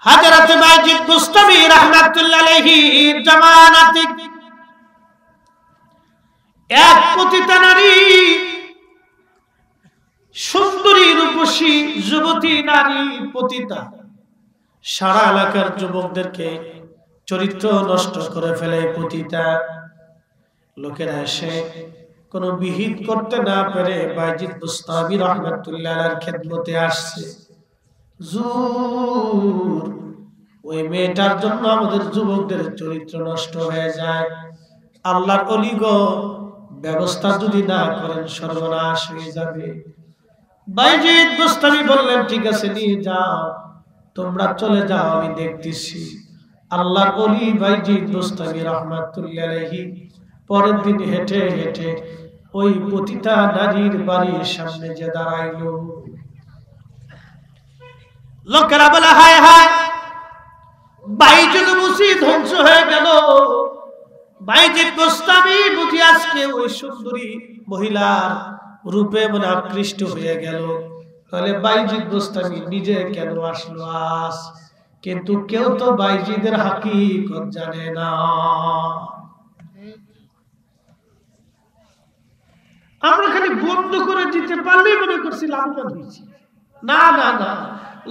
হযরত বাইজিদ বুস্তামি রাহমাতুল্লাহ আলাইহির জামানাতে এক পতিতা নারী, সুন্দরী রূপসী যুবতী নারী পতিতা, সারা এলাকার যুবকদেরকে চরিত্র নষ্ট করে ফেলে। পতিতা লোকেরা এসে কোনো বিহিত করতে না পেরে বাইজিদ বুস্তামি রাহমাতুল্লাহ আলাইহির খেদমতে আসছে। হুজুর, ওই মেয়েটার জন্য আমাদের যুবকদের চরিত্র নষ্ট হয়ে যায়, আল্লাহর ওলি গো, ব্যবস্থা যদি না করেন সর্বনাশ হয়ে যাবে। বাইজিদ বুস্তামি বললেন, ঠিক আছে নিয়ে যাও, তোমরা চলে যাও, আমি দেখতেছি। আল্লাহর ওলি বাইজিদ বুস্তামি রাহমাতুল্লাহ আলাইহি পরের দিন হেঁটে হেঁটে ওই পতিতা নারীর বাড়ির সামনে যে দাঁড়াইলো। লোকেরা বলে, হায় হায়, বাইজিদ বুঝি ধ্বংস হয়ে গেল। বাইজিদ বুস্তামি বুঝি আজকে ওই সুন্দরী মহিলার রূপে মনে আকৃষ্ট হয়ে গেল। তাহলে বাইজিদ বুস্তামি নিজে কেন আসলো আজ? কিন্তু কেউ তো বাইজিদের হাকিকত জানে না। আমরা খালি বন্ধ করে দিতে পারলেই মনে করছি লাভবান হয়েছি। না না না,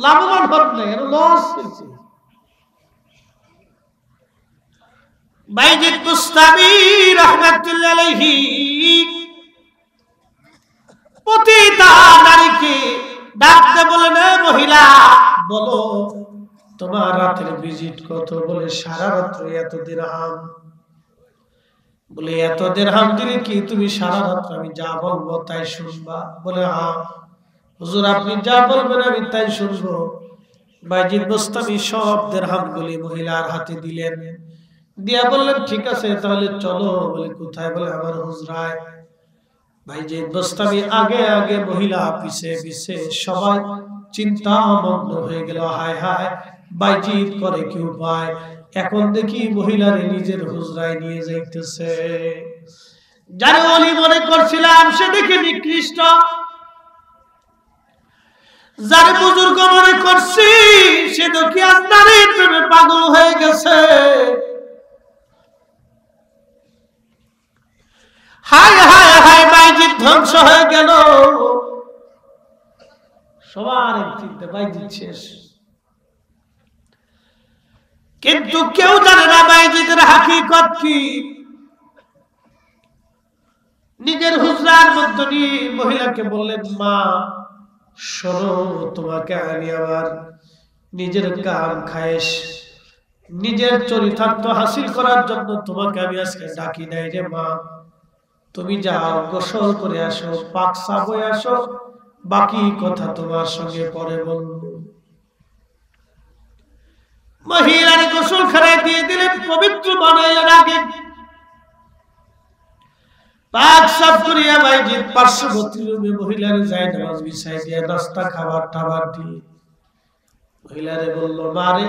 লাভবান হন নাই, লস হয়েছে। বাইজিদ বুস্তামি রাহমাতুল্লাহ আলাইহি পতিতা নারীকে ডাকতে বলেন, মহিলা বলো তোমার রাতের ভিজিট কত? বলে সারা রাত্র এত দিরহাম। বলে এত দিরহাম দিলে কি তুমি সারা রাত্র আমি যা বলবো তাই শুনবা? বলে হ্যাঁ হুজুর, আপনি যা বলবেন আমি তাই শুনবো। বাইজিদ বুস্তামি সব দিরহাম গুলি মহিলার হাতে দিলেন, দিয়া বললেন, ঠিক আছে তাহলে চলো। বলে কোথায়? বলে আমার হুজরায়। বাইজিদ বুস্তামি আগে আগে, মহিলা পিছে পিছে, সবাই চিন্তা মগ্ন হয়ে গেল। হায় হায়, বাইজিদ করে কি উপায়? এখন দেখি মহিলারে নিজের হুজরায় নিয়ে যাইতেছে। যারা ওলি মনে করছিলাম সে দেখে নিকৃষ্ট, যারা বুজুর্গ মনে করছি সে দেখি আল্লাহর প্রেমে পাগল হয়ে গেছে। হায় হায় হায়, বাইজিদ ধ্বংস হয়ে গেল। সবার চিন্তা বাইজিদ শেষ, কিন্তু কেউ জানে না বাইজিদের হাকিকত কি। নিজের হুজরার মধ্যে নিয়ে মহিলাকে বললেন, মা শোনো, তোমাকে আমি আমার নিজের কাম খায়েশ, নিজের চরিতার্থ হাসিল করার জন্য তোমাকে আমি আজকে ডাকি নাই রে মা। তুমি যাও, গোসল করে আসো, পাক সাফ হয়ে আসো, বাকি কথা তোমার সঙ্গে পরে বলবো। মহিলার গোসল খানায় দিয়ে দিলেন, পবিত্র বানাইলেন। আগে পাক সাফ করিয়া বাইজিদ পার্শ্ববর্তী রুমে মহিলার যায় নামাজ বিছাই দিয়ে নাস্তা খাবার টাবার দিয়ে মহিলারে বলল, মারে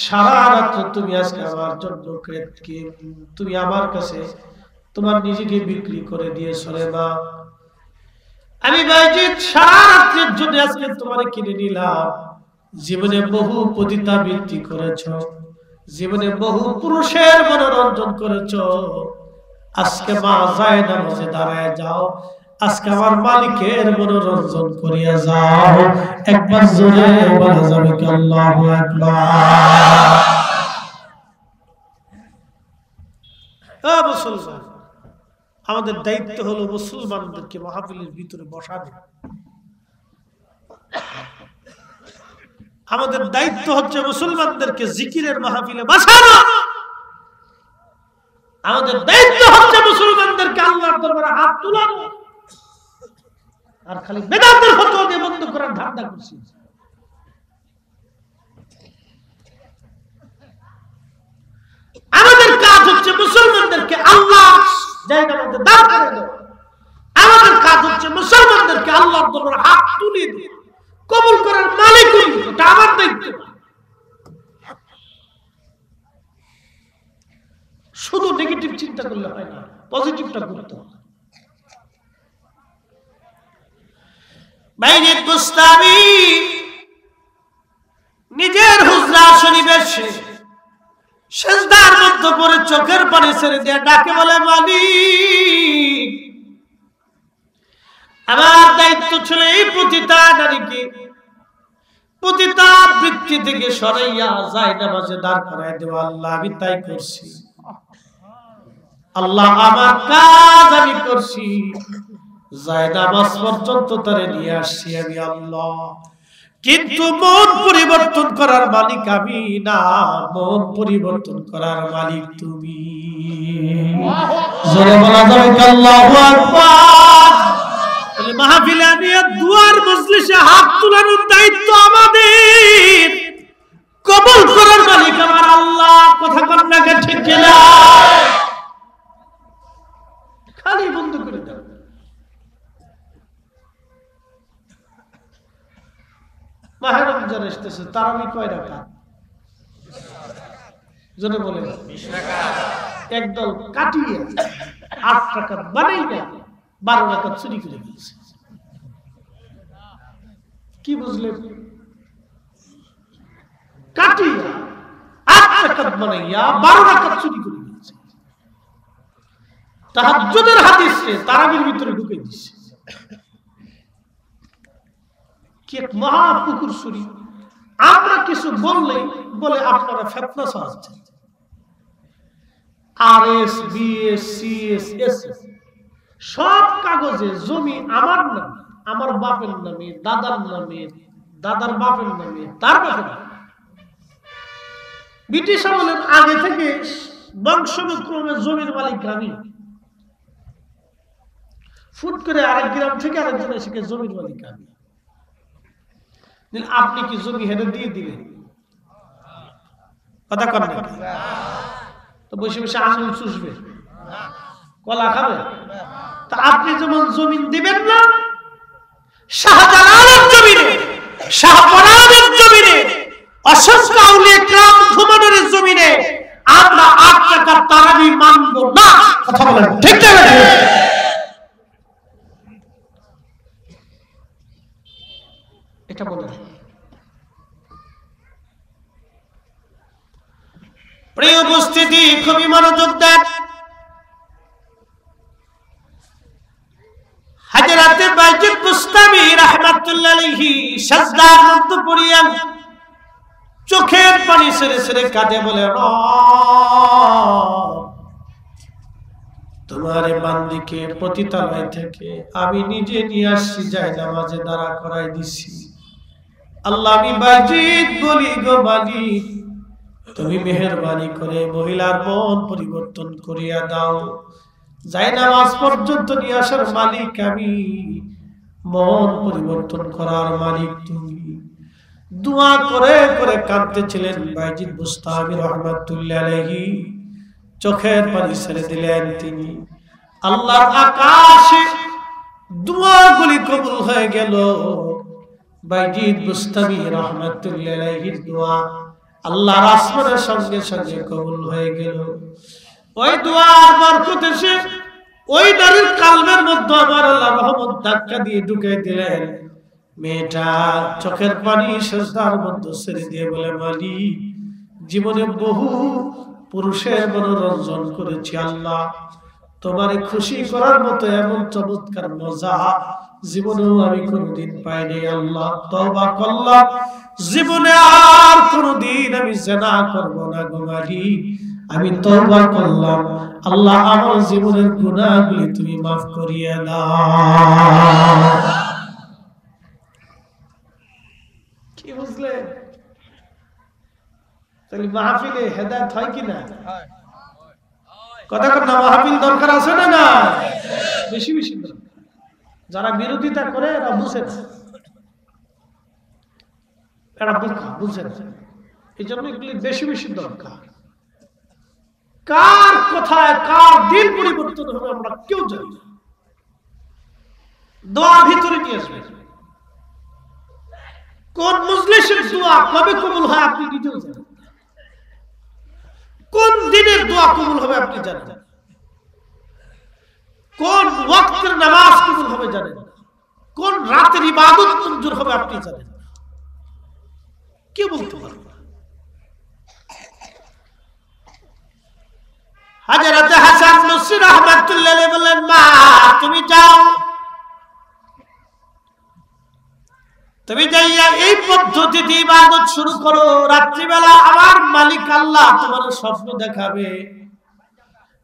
সারা রাত তুমি আজকে আমার জন্য তুমি আমার কাছে তোমার নিজেকে বিক্রি করে দিয়েছো রে মা। আমি বাইজিদ সারা রাতের জন্য আজকে তোমারে কিনে নিলাম। জীবনে বহু পতিতা বৃত্তি করেছ, জীবনে বহু পুরুষের মনোরঞ্জন করেছ, আজকে মা যায় নামাজে দাঁড়ায় যাও, আজকে আমার মালিকের মনোরঞ্জন করিয়া যাও। একবার জোরে বলা যাবে কি আল্লাহু আকবার? মুসলমান, আমাদের দায়িত্ব হলো মুসলমানদেরকে মাহফিলের ভিতরে বসানো। আমাদের দায়িত্ব হচ্ছে মুসলমানদেরকে জিকিরের মাহফিলে বসানো। আমাদের দায়িত্ব হচ্ছে মুসলমানদেরকে আল্লাহর দরবারে হাত তোলানো। আর খালি বেদাতের ফতোয়া দিয়ে বন্ধ করার ধান্দা করছি। আমাদের কাজ হচ্ছে মুসলমানদেরকে আল্লাহ জায়গার মধ্যে দাঁড় করে দেওয়া। আমাদের কাজ হচ্ছে মুসলমানদেরকে আল্লাহর দরবারে হাত তুলে দিয়ে কবুল করার মালিক উনি, এটা আমার দায়িত্ব। শুধু নেগেটিভ চিন্তা করলে হয় না, পজিটিভটা করতে হবে। বাইজিদ বুস্তামি নিজের হুজরা চোখের পানি ছেড়ে দিয়ে ডাকে বলে, মালিক, আমার দায়িত্ব ছিল এই পতিতা নারীকে পতিতা বৃত্তি থেকে সরাইয়া যায় নামাজে দাঁড় করায় দেওয়া। আল্লাহ, আমি তাই করছি। আল্লাহ, আমার কাজ আমি করছি, যায় নামাজ পর্যন্ত তারে নিয়ে আসছি আমি আল্লাহ। কিন্তু মন পরিবর্তন করার মালিক আমি না, মন পরিবর্তন করার মালিক তুমি। জোরে বলা যাবে আল্লাহু আকবার। মাহফিলে নিয়ে দুয়ার মজলিসে হাত তোলার দায়িত্ব আমাদের, কবুল করার মালিক আমার আল্লাহ। কথা কন্যাকে ঠিক কিনা? খালি বন্ধ করে দাও। মাহে রমজান আসতেছে, তারাবি কয় রাকাত? জোরে বলে। 20 রাকাত। একদল কাটিয়ে 8 রাকাত বানাইয়া 12 রাকাত চুরি করে ফেলছে। কি বুঝলেন? কাটিয়া 8 রাকাত বানাইয়া 12 রাকাত চুরি করে ফেলছে। তাহাজ্জুদের হাদিসে তারাবির ভিতরে ঢুকে দিচ্ছে। কি এক মহা পুকুর চুরি। আমরা কিছু বললেই বলে আপনারা ফিতনা ছড়াচ্ছেন। আরএস, বিএস, সিএস, এসএস সব কাগজে জমি আমার নামে, আমার বাপের নামে, দাদার নামে, দাদার বাপের নামে, তার বাপের নামে। ব্রিটিশ আমলের আগে থেকে বংশক্রমে জমির মালিক আমি। ফুট করে আরেক গ্রাম থেকে আরেকজন এসে জমির মালিক আমি। আপনি কি জমি হেরে দিয়ে দিবেন? কথা কন না। তো বসে বসে আঙুল চুষবে, কলা খাবে? তা আপনি যেমন জমিন দিবেন না, শাহজালালের জমিনে, শাহপরানের জমিনে, অসংখ্য আউলিয়া کرام ঘুমানোর জমিনে আমরা 8 টাকা তারাবি মানব না। কথা বলেন ঠিক না? এটা বলেন। প্রিয় উপস্থিতি, খুবই মনোযোগ দেন। হযরতে বাইজিদ বুস্তামি রাহমাতুল্লাহ আলাইহি সাজদার মধ্যে পড়িয়া চোখের পানি ছেড়ে ছেড়ে কাঁদে বলে, তোমার বান্দিকে পতিতালয় থেকে আমি নিজে নিয়ে আসছি, যাই নামাজে দাঁড়া করাই দিছি। আল্লাহ, আমি বাইজিদ বলি, গো মালিক, তুমি মেহেরবানি করে মহিলার মন পরিবর্তন করিয়া দাও। যাই নামাজ পর্যন্ত নিয়ে আসার মালিক আমি, মন পরিবর্তন করার মালিক তুমি। দোয়া করে করে কাঁদতেছিলেন বাইজিদ বুস্তামি রাহমাতুল্লাহ আলাইহি। চোখের পানি ছেড়ে দিলেন তিনি। আল্লাহর আকাশে দোয়াগুলি কবুল হয়ে গেল। বাইজিদ বুস্তামি রাহমাতুল্লাহ আলাইহির দোয়া আল্লাহর আসমানের সঙ্গে সঙ্গে কবুল হয়ে গেল। ওই দোয়ার বরকতে সে ওই নারীর কলবের মধ্যে আমার আল্লাহ রহমত ধাক্কা দিয়ে ঢুকে দিলেন। মেয়েটা চোখের পানি সেজদার মধ্যে ছেড়ে দিয়ে বলে, মালিক, জীবনে বহু পুরুষের মনোরঞ্জন করেছি আল্লাহ, তোমারে খুশি করার মতো এমন চমৎকার মজা জীবনেও আমি কোনোদিন পাইনি আল্লাহ। তওবা করলাম, জীবনে আর কোনোদিন আমি জিনা করব না গো মালিক। আমি তওবা করলাম, আল্লাহ আমার জীবনের গুনাহগুলি তুমি মাফ করিয়ে দাও। কি বুঝলে? তাহলে মাহফিলে হেদায়েত হয় কি না? কথা কর না, মাহফিল দরকার আছে না? না, বেশি বেশি দরকার। যারা বিরোধিতা করে এরা বুঝে না, এরা বুঝে না। এই জন্য এগুলি বেশি বেশি দরকার। কার কথায় কার দিন পরিবর্তন হবে আমরা কেউ জানি না। দোয়া ভিতরে নিয়ে আসবে। কোন মজলিসের দোয়া কবে কবুল হয় আপনি নিজেও জানেন। কোন দিনের দোয়া কবুল হবে আপনি জানেন। কোন ওয়াক্তের নামাজ কবুল হবে জানেন। কোন রাতের ইবাদত মঞ্জুর হবে আপনি জানেন। কে বলতে পারবে? রাহমাতুল্লাহ বললেন, মা তুমি যাও, তুমি যাইয়া এই পদ্ধতিতে ইবাদত শুরু করো, রাত্রিবেলা আমার মালিক আল্লাহ তোমার স্বপ্ন দেখাবে।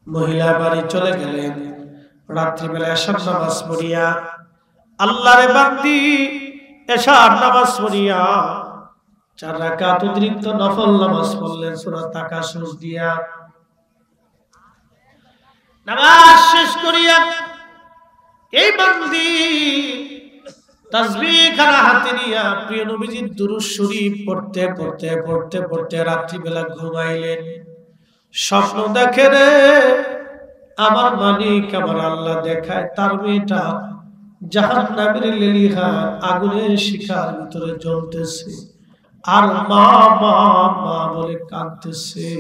মহিলা বাড়ি চলে গেলেন। রাত্রিবেলা এশার নামাজ পড়িয়া, আল্লাহরে বান্দি এশার নামাজ পড়িয়া 4 রাকাত অতিরিক্ত নফল নামাজ পড়লেন সূরা তাকাসুর দিয়া। নামাজ শেষ করিয়া এই বান্দি তাসবিহ খানা হাতে নিয়া প্রিয় নবীজির দুরূদ শরীফ পড়তে পড়তে পড়তে পড়তে রাত্রিবেলা ঘুমাইলেন। স্বপ্ন দেখে রে আমার মালিক আমার আল্লাহ দেখায় তার মেয়েটা জাহান্নামের লেলিহা আগুনের শিখার ভিতরে জ্বলতেছে আর মা মা মা বলে কাঁদতেছে।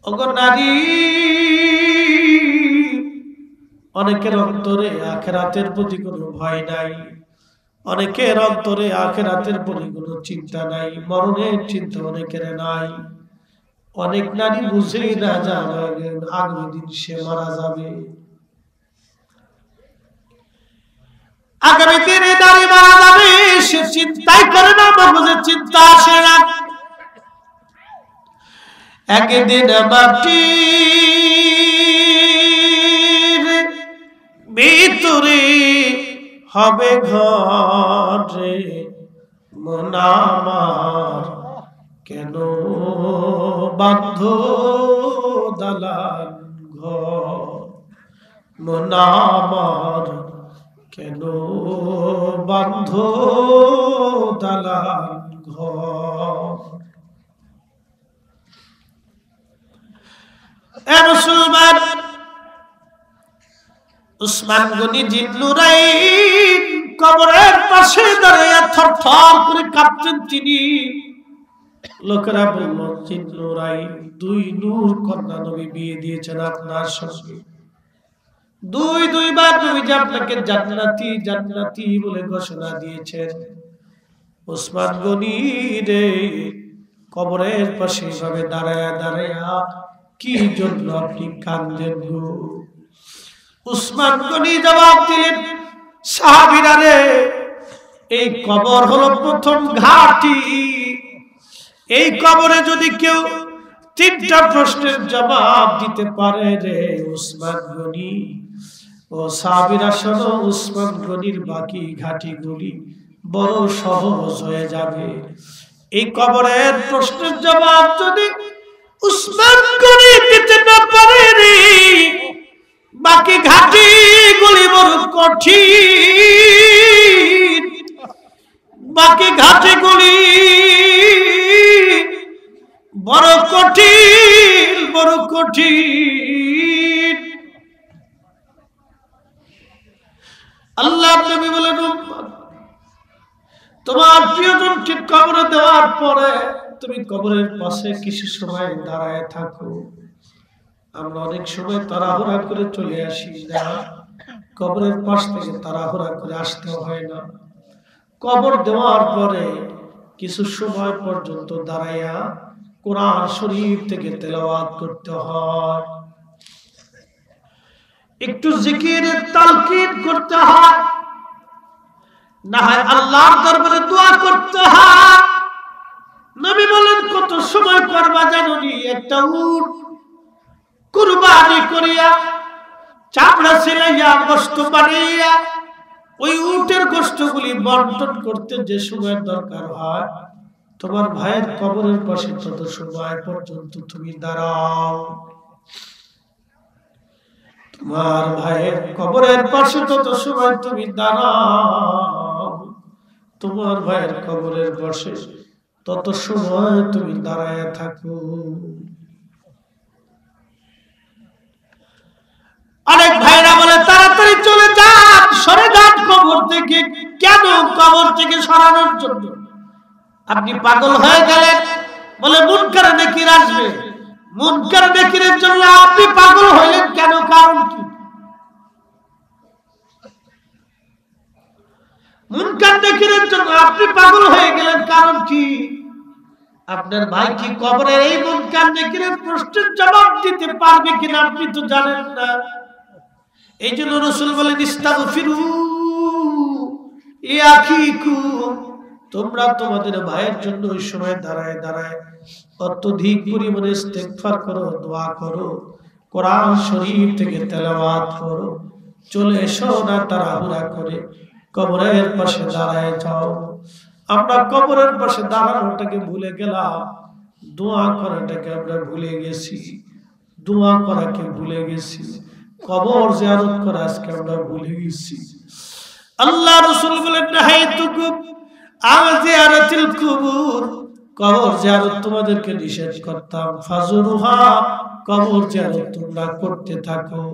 ওগো নারী, অনেকের অন্তরে আখিরাতের প্রতি কোনো ভয় নাই, অনেকের অন্তরে আখিরাতের প্রতি কোনো চিন্তা নাই, মরণের চিন্তা অনেকের নাই। অনেক নারী বুঝেই না জানে আগামী দিন সে মারা যাবে, আগামী দিনে নারী মারা যাবে, সে চিন্তাই করে না, মগজে চিন্তা আসে না। একদিন মাটির ভিতরে হবে ঘরে, মন আমার কেন বাঁধ দালান ঘর, মন আমার কেন বাঁধ দালান ঘর। এ মুসলমান, উসমান গনি জিন্নুরাইন কবরের পাশে দাঁড়িয়ে থরথর করে কাঁপতেন তিনি। লোকেরা বলল, জিন্নুরাইন 2 নূর কন্যা নবী বিয়ে দিয়েছেন আপনার সঙ্গে, 2 বার নবীজি আপনাকে জান্নাতি জান্নাতি বলে ঘোষণা দিয়েছেন। উসমান গনি রে কবরের পাশে ভাবে দাঁড়ায়া দাঁড়ায়া কি জন্য আপনি কাঁদেন গো? উসমান গনি জবাব দিলেন, সাহাবীরা রে, এই কবর হলো প্রথম ঘাঁটি। এই কবরে যদি কেউ 3টা প্রশ্নের জবাব দিতে পারে রে উসমান গনি ও সাহাবীরা শোনো, উসমান গনির বাকি ঘাঁটিগুলি বড় সহজ হয়ে যাবে। এই কবরের প্রশ্নের জবাব যদি উসমান গনি দিতে না পারে রে, বাকি ঘাঁটিগুলি বড় কঠিন, বাকি ঘাঁটিগুলি বড় কঠিন, বড় কঠিন। আল্লাহ নবী বলেন, তোমার প্রিয়জনকে কবরে দেওয়ার পরে তুমি কবরের পাশে কিছু সময় দাঁড়ায় থাকো। আমরা অনেক সময় তাড়াহুড়া করে চলে আসি না, কবরের পাশ থেকে তাড়াহুড়া করে আসতে হয় না। কবর দেওয়ার পরে কিছু সময় পর্যন্ত দাঁড়াইয়া কোরআন শরীফ থেকে তেলাওয়াত করতে হয়, একটু জিকিরের তালকিন করতে হয়, না হয় আল্লাহর দরবারে দোয়া করতে হয়। নবী বলেন, কত সময় করবা জানোনি? একটা উট কুরবানি করিয়া চামড়া ছিলাইয়া গোশত বানাইয়া ওই উটের গোশতগুলি বন্টন করতে যে সময়ের দরকার হয়, তোমার ভাইয়ের কবরের পাশে তত সময় পর্যন্ত তুমি দাঁড়াও। তোমার ভাইয়ের কবরের পাশে তত সময় তুমি দাঁড়াও, তোমার ভাইয়ের কবরের পাশে তত সময় তুমি দাঁড়ায় থাকো। অনেক ভাইরা বলে, তাড়াতাড়ি চলে যান, সরে যান কবর থেকে। কেন কবর থেকে সরানোর জন্য? আপনি পাগল হয়ে গেলেন? বলে মুনকার নেকির আসবে, মুনকার নেকিরের জন্য আপনি পাগল হইলেন কেন? কারণ কি? মুনকার নেকিরের জন্য আপনি পাগল হয়ে গেলেন, কারণ কি? আপনার ভাই কি কবরের এই মুনকার নেকিরের প্রশ্নের জবাব দিতে পারবে কিনা আপনি তো জানেন না। এই জন্য রাসূল বলেন ইস্তাগফিরু লিআখিকুম, তোমরা তোমাদের ভাইয়ের জন্য ওই সময় দাঁড়ায় দাঁড়ায় অত্যধিক পরিমাণে ইস্তেগফার করো, দোয়া করো, কোরআন শরীফ থেকে তেলাওয়াত করো। চলে এসো না তাড়াহুড়া করে কবরের পাশে দাঁড়ায় যাও। আমরা কবরের পাশে দাঁড়ানোটাকে ভুলে গেলাম, দোয়া করাটাকে আমরা ভুলে গেছি, দোয়া করাকে ভুলে গেছি, কবর জিয়ারত করা আজকে আমরা ভুলে গেছি। আল্লাহ রাসূল বলেন নাহাইতুকুম আন জিয়ারাতিল কুবুর, কবর জিয়ারত তোমাদেরকে নিষেধ করতাম, ফাজুরুহা, কবর জিয়ারত তোমরা করতে থাকো।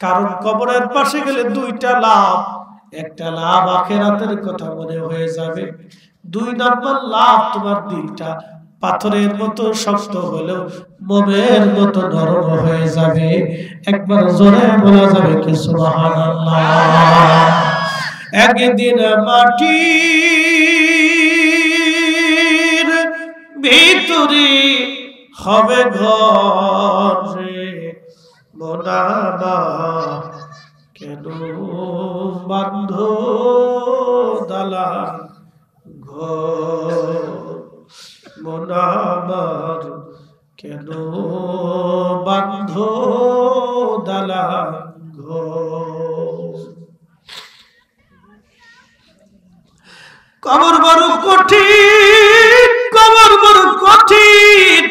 কারণ কবরের পাশে গেলে দুইটা লাভ, একটা লাভ আখিরাতের কথা মনে হয়ে যাবে, দুই নম্বর লাভ তোমার দিলটা পাথরের মতো শক্ত হলেও মোমের মতো নরম হয়ে যাবে। একবার জোরে বলা যাবে কি সুবহানাল্লাহ। একদিন মাটির ভিতরে হবে ঘরে মোনাবা, কেন বান্ধ দালান ঘর, মোনাবার কেন বান্ধ দালান ঘর। কবর বড় কঠিন, কবর বড় কঠিন।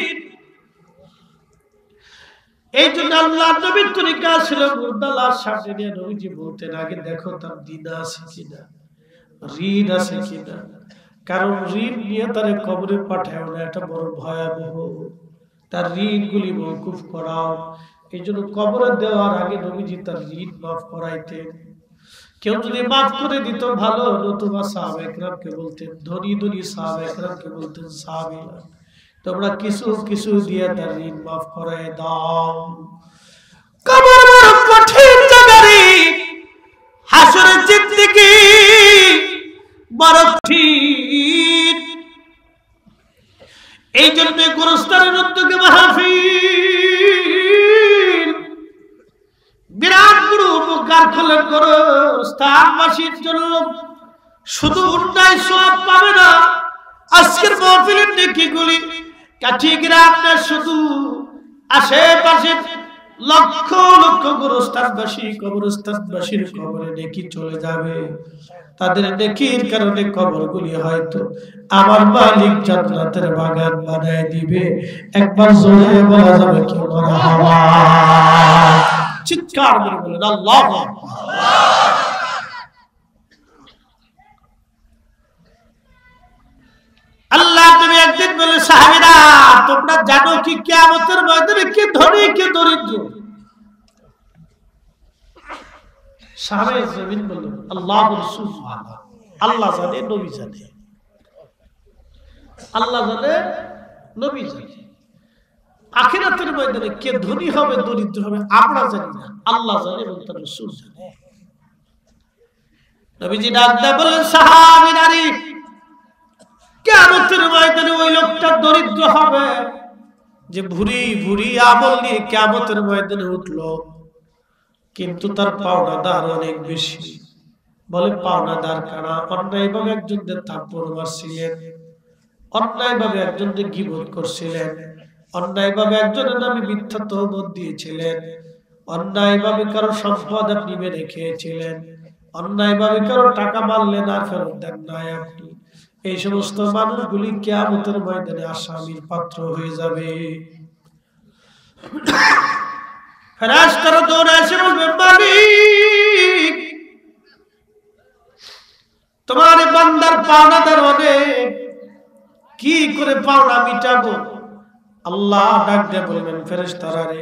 এই জন্য আল্লাহ নবীর তরিকা ছিল মুর্দালার সামনে নিয়ে নবীজি বলতেন আগে দেখো তার দিন আছে কিনা, ঋণ আছে কিনা। কারণ ঋণ নিয়ে তারে কবরে পাঠায় না, এটা বড় ভয়াবহ। তার ঋণগুলি মওকুফ করাও। এই জন্য কবরে দেওয়ার আগে নবীজি তার ঋণ মাফ করাইতেন। কেউ যদি মাফ করে দিত ভালো, নতুবা সাহাবায়ে কেরামকে বলতেন, ধনী ধনী সাহাবায়ে কেরামকে বলতেন সাহাবীরা তোমরা কিছু কিছু দিয়ে তার ঋণ মাফ করায় দাও। কবর বড় কঠিন জায়গা রে, হাসরের জিন্দেগি বড় কঠিন। এই জন্য গোরস্থানের উদ্যোগে মাহফিল বিরাট বড় উপকার করলেন গোরস্থানবাসীর জন্য। শুধু উন্নয় সওয়াব পাবে না, আজকের মাহফিলের নেকিগুলি কাঠিগ্রাম না, শুধু আশেপাশে লক্ষ লক্ষ গোরস্থানবাসী কবরস্থানবাসীর কবরে নেকি চলে যাবে। তাদের নেকির কারণে কবরগুলি হয়তো আমার মালিক জান্নাতের বাগান বানায় দিবে। একবার জোরে বলা যাবে কি মারহাবা, চিৎকার করে বলেন আল্লাহু আকবার। আল্লাহ নবী একদিন বলে সাহাবীরা তোমরা জানো কি কিয়ামতের ময়দানে কে ধনী কে দরিদ্র? সাহাবায়ে জমিন বললেন আল্লাহ রাসূল সুবহানাল্লাহ, আল্লাহ জানে নবী জানে, আল্লাহ জানে নবী জানে। আখিরাতের ময়দানে কে ধনী হবে দরিদ্র হবে আমরা জানি না, আল্লাহ জানে এবং তার রাসূল জানে। নবীজি ডাক দিয়ে বললেন সাহাবীরা কিয়ামতের ময়দানে ওই লোকটা দরিদ্র হবে যে ভুরি ভুরি আমল নিয়ে কিয়ামতের ময়দানে উঠলো, কিন্তু তার পাওনাদার অনেক বেশি। বলে পাওনাদার কারা? অন্যায়ভাবে একজনদের থাপ্পড় মারছিলেন, অন্যায়ভাবে একজনকে গীবত করছিলেন, অন্যায়ভাবে একজনের নামে মিথ্যা তহমত দিয়েছিলেন, অন্যায়ভাবে কারো সম্পদ আপনি মেরে খেয়েছিলেন, অন্যায়ভাবে কারো টাকা মারলেন আর ফেরত দেন নাই আপনি। এই সমস্ত মানুষগুলি কিয়ামতের ময়দানে আসামির পাত্র হয়ে যাবে। ফেরেশতারা দৌড়ে এসে বলবে মালিক তোমার বান্দার পাওনাদার অনেক, কি করে পাওনা মিটাবো? আল্লাহ ডাক দিয়ে বলবেন ফেরেশতারা রে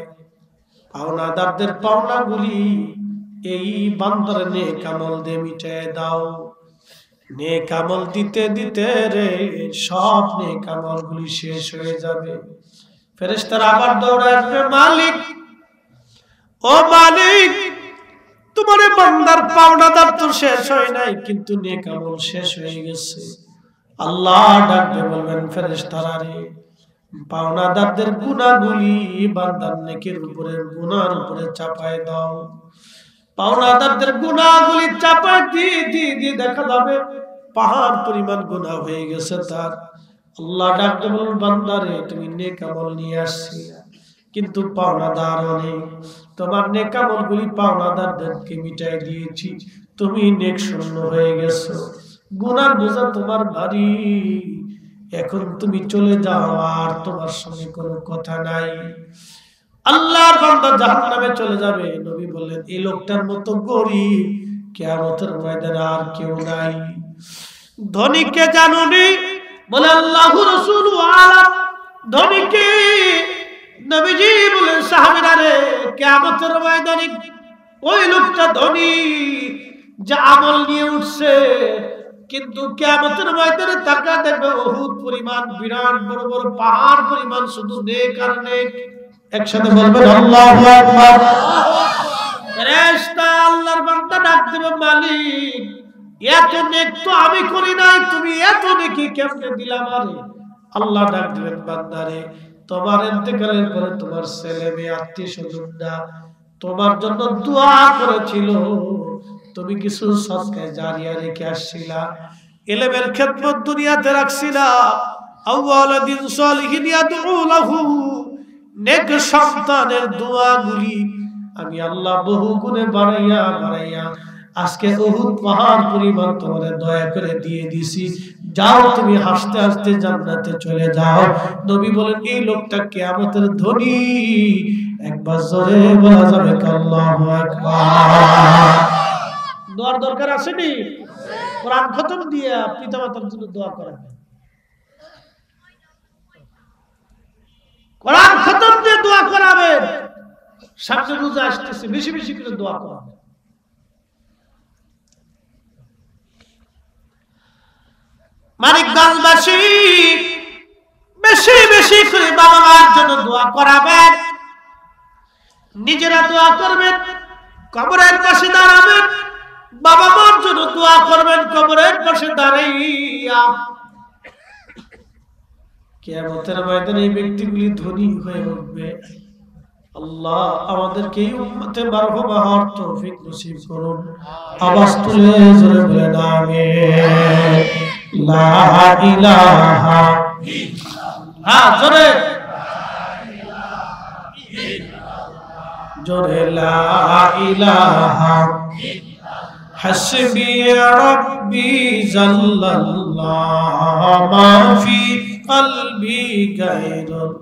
পাওনাদারদের পাওনাগুলি এই বান্দার নেক আমল দিয়ে মিটিয়ে দাও। নেক আমল দিতে দিতে রে সব নেক আমলগুলি শেষ হয়ে যাবে। ফেরেশতারা আবার দৌড়ে আসবে মালিক ও মালিক তোমার বান্দার পাওনাদার তো শেষ হয় নাই, কিন্তু নেক আমল শেষ হয়ে গেছে। আল্লাহ ডাকতে বলবেন ফেরেশতারা রে, পাওনাদারদের গুনাহগুলি বান্দার নেকির উপরে গুনার উপরে চাপায় দাও। পাওনাদারদের গুনাহগুলি চাপায় দিয়ে দেখা যাবে পাহাড় পরিমাণ গুনাহ হয়ে গেছে তার। আল্লাহ ডাকতে বলবেন বান্দারে তুমি নেক আমল নিয়ে আসছি, কিন্তু পাওনাদার অনেক, তোমার নেক আমলগুলি পাওনাদারদেরকে মিটাই দিয়েছি, তুমি নেক শূন্য হয়ে গেছো, গুনার বোঝা তোমার ভারী, এখন তুমি চলে যাও, আর তোমার সঙ্গে কোনো কথা নাই। আল্লাহর বান্দা জাহান্নামে চলে যাবে। নবী বললেন এই লোকটার মতো গরীব কিয়ামতের ময়দানে আর কেউ নাই। ধনীকে জানুনি? বলে আল্লাহু রাসূল আলাম। ধনীকে? নবীজি বলেন সাহাবীরা রে, কিয়ামতের ময়দানে ওই লোকটা ধনী যা আমল নিয়ে উঠছে, কিন্তু কিয়ামতের ময়দানে তাকা দেখবে উহুদ পরিমাণ বিরাট বড় বড় পাহাড় পরিমাণ শুধু নেক আর নেক। একসাথে বলবেন আল্লাহু আকবার। ফেরেশতা আল্লাহর বান্দা ডাক দেবে মালিক এত নেক তো আমি করি নাই, তুমি এত নেকি কেমনে দিলা আমারে? আল্লাহ ডাক দিবেন বান্দারে তোমার ইন্তেকালের পরে তোমার ছেলে মেয়ে আত্মীয়স্বজনরা তোমার জন্য দোয়া করেছিল, তুমি কিছু সদকা জারিয়া রেখে আসছিলা, ইলমের খেদমত দুনিয়াতে রাখছিলা, আওয়ালাদিন সালিহিন ইয়াদউ লাহু, নেক সন্তানের দোয়াগুলি আমি আল্লাহ বহু গুণে বাড়াইয়া আজকে উহুদ পাহাড় পরিমাণ তোমাদের দয়া করে দিয়ে দিছি, যাও তুমি হাসতে হাসতে জান্নাতে চলে যাও। নবী বলেন এই লোকটা কিয়ামতের ধনী। একবার জোরে বলা যাবে আল্লাহু আকবার। দোয়ার দরকার আছে নি? কোরআন খতম দিয়া পিতামাতার জন্য দোয়া করাবেন, কোরআন খতম দিয়ে দোয়া করাবেন, সামনে রোজা আসতেছে বেশি বেশি করে দোয়া করাবেন। মানিকগঞ্জবাসী বেশি বেশি করে বাবা মার জন্য দোয়া করাবেন, নিজেরা দোয়া করবেন, কবরের পাশে দাঁড়াবেন, বাবা মার জন্য দোয়া করবেন কবরের পাশে দাঁড়াইয়া। কিয়ামতের ময়দানে এই ব্যক্তিগুলি ধনী হয়ে উঠবে। আল্লাহ আমাদেরকে এই উম্মতে মারহাবা হওয়ার তৌফিক নসিব করুন। আওয়াজ তুলে জোরে বলেন আমিন। লা ইলাহা ইল্লাল্লাহ। হ্যাঁ জোরে জোরে লা ইলাহা হাসবি রাব্বি জাল্লাল্লাহ মা ফি কলবি গায়রুল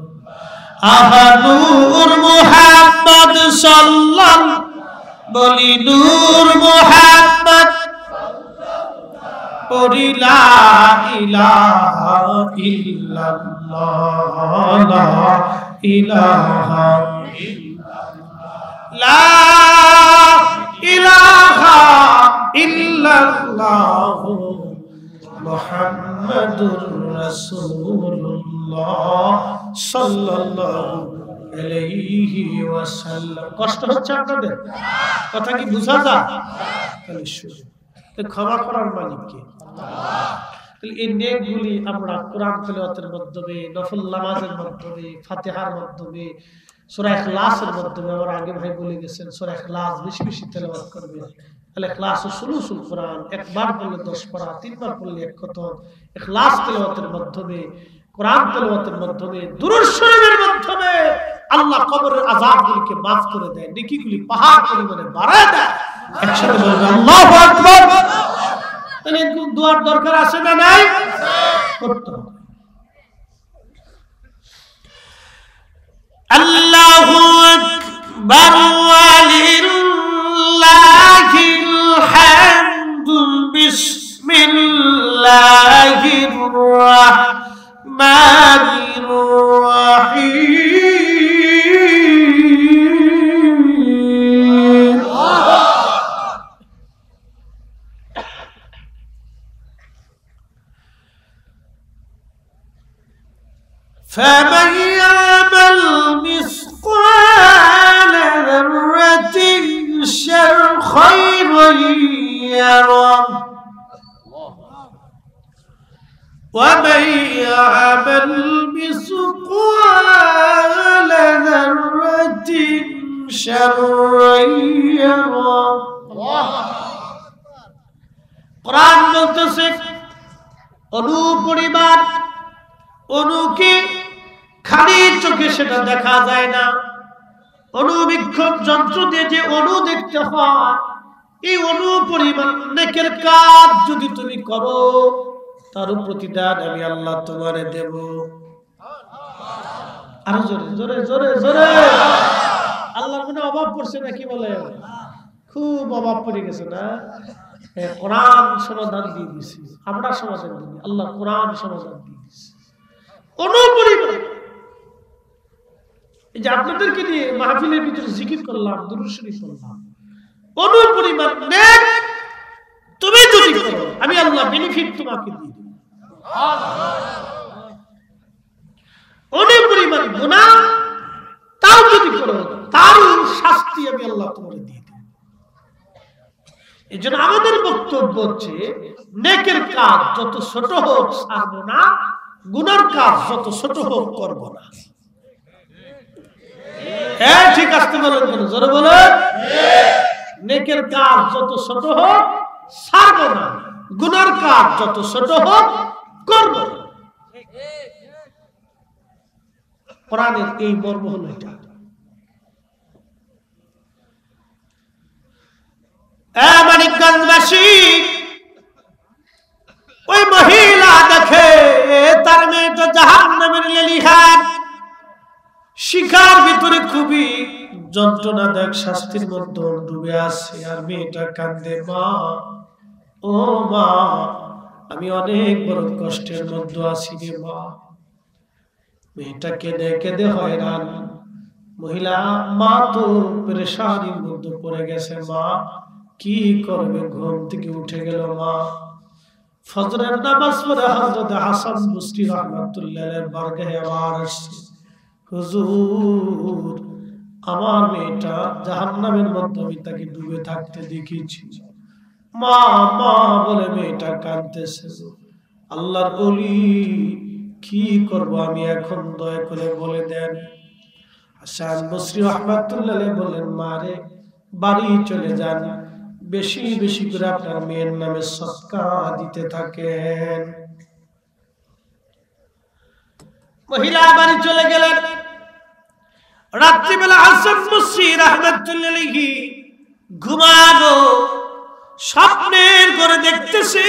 আহাদুর মুহাম্মদ সাল্লাল্লাহু বলি নূর মুহাম্মদ পড়ি লা ইলাহা ইল্লাল্লাহ লা ইলাহা লা ইলাহা ইল্লাল্লাহ মুহাম্মাদুর রাসূলুল্লাহ সাল্লাল্লাহু আলাইহি ওয়াসাল্লাম। কষ্ট হচ্ছে আপনাদের? কথা কি বুঝা যায়? তাহলে শুনুন, ক্ষমা করার মালিক কে? আল্লাহ। তাহলে এই নেকগুলি আমরা কোরআন তেলাওয়াতের মাধ্যমে, নফল নামাজের মাধ্যমে, ফাতিহার মাধ্যমে, সূরা ইখলাসের মাধ্যমে, আমার আগে ভাই বলে গেছেন সূরা ইখলাস বেশি বেশি তেলাওয়াত করবেন। তাহলে ইখলাস ও সুলুসুল কোরআন একবার পড়লে 10 পারা, 3 বার পড়লে 1 খতম। ইখলাস তেলাওয়াতের মাধ্যমে, কোরআন তেলাওয়াতের মাধ্যমে, দুরূদ শরীফের মাধ্যমে আল্লাহ কবরের আযাবগুলিকে maaf করে দেয়, নেকিগুলি পাহাড় পরিমাণে বাড়ায় দেয়। একসাথে বলবেন আল্লাহু আকবার। তাহলে দোয়ার দরকার আছে না নাই? করতে হবে। আল্লাহু আকবার ওয়ালিল্লাহিল হামদু বিসমিল্লাহির রাহমানির রাহিম। فمن يعمل مثقال ذرة خيرا يره ومن يعمل مثقال ذرة شرا يره কোরআন বলতেছে অনুপরিবার অনুকে খালি চোখে সেটা দেখা যায় না, অনুবীক্ষণ যন্ত্র দিয়ে যে অনু দেখতে হয়, এই অনুপরিমাণ নেকের কাজ যদি তুমি করো তার প্রতিদান আমি আল্লাহ তোমারে দেব। আরো জোরে জোরে জোরে জোরে। আল্লাহর মনে অভাব পড়ছে নাকি বলে? খুব অভাব পড়ে গেছে না? কোরআন সমাধান দিয়ে দিছি, আমরা সমাধান দিই, আল্লাহ কোরআন সমাধান দিয়ে দিছি। অনুপরিমাণ এই যে আপনাদেরকে নিয়ে মাহফিলের ভিতরে জিকির করলাম, দুরূদ শরীফ পড়লাম, অনুপরিমাণ নেক তুমি যদি করো আমি আল্লাহ বেনিফিট তোমাকে দিয়ে দেব। অনুপরিমাণ গুনাহ তাও যদি করো তার শাস্তি আমি আল্লাহ তোমাকে দিয়ে দেব। এই জন্য আমাদের বক্তব্য হচ্ছে নেকের কাজ যত ছোট হোক ছাড়বো না, গুনার কাজ যত ছোট হোক করবো না। হ্যাঁ ঠিক আসতে বলেন কেন? জোরে বলেন। নেকের কাজ যত ছোট হোক ছাড়বো না, গুনার কাজ যত ছোট হোক করবো না। কোরআনের এই মর্ম হলো এটা। মানিকগঞ্জবাসী ওই মহিলা দেখে তার মেয়েটা জাহান্নামের লেলিহান শিখার ভিতরে খুবই যন্ত্রণা দেখ শাস্তির মধ্যে ডুবে আছে, আর মেয়েটা কান্দে, মা ও মা আমি অনেক বড় কষ্টের মধ্যে আছি রে মা। মেয়েটা কেঁদে কেঁদে হয়রান। মহিলা মা তো পেরেশানির মধ্যে পড়ে গেছে, মা কি করবে? ঘুম থেকে উঠে গেল মা। ফজরের নামাজ পড়ে হযরত হাসান বসরি রাহমাতুল্লাহির বারগাহে আবার আসছে, হুজুর আমার মেয়েটা জাহান্নামের মধ্যে আমি তাকে ডুবে থাকতে দেখেছি। মা মা বলে মেয়েটা কাঁদতেছে। আল্লাহর ওলি কি করব আমি এখন, দয়া করে বলে দেন। হাসান বসরি রাহমাতুল্লাহি বলেন, মা রে বাড়ি চলে যান, বেশি বেশি করে আপনার মেয়ের নামে সদকা দিতে থাকেন। মহিলা বাড়ি চলে গেলেন। রাত্রিবেলা হাসান বসরি রাহমাতুল্লাহি ঘুমানো স্বপ্নের করে দেখতেছে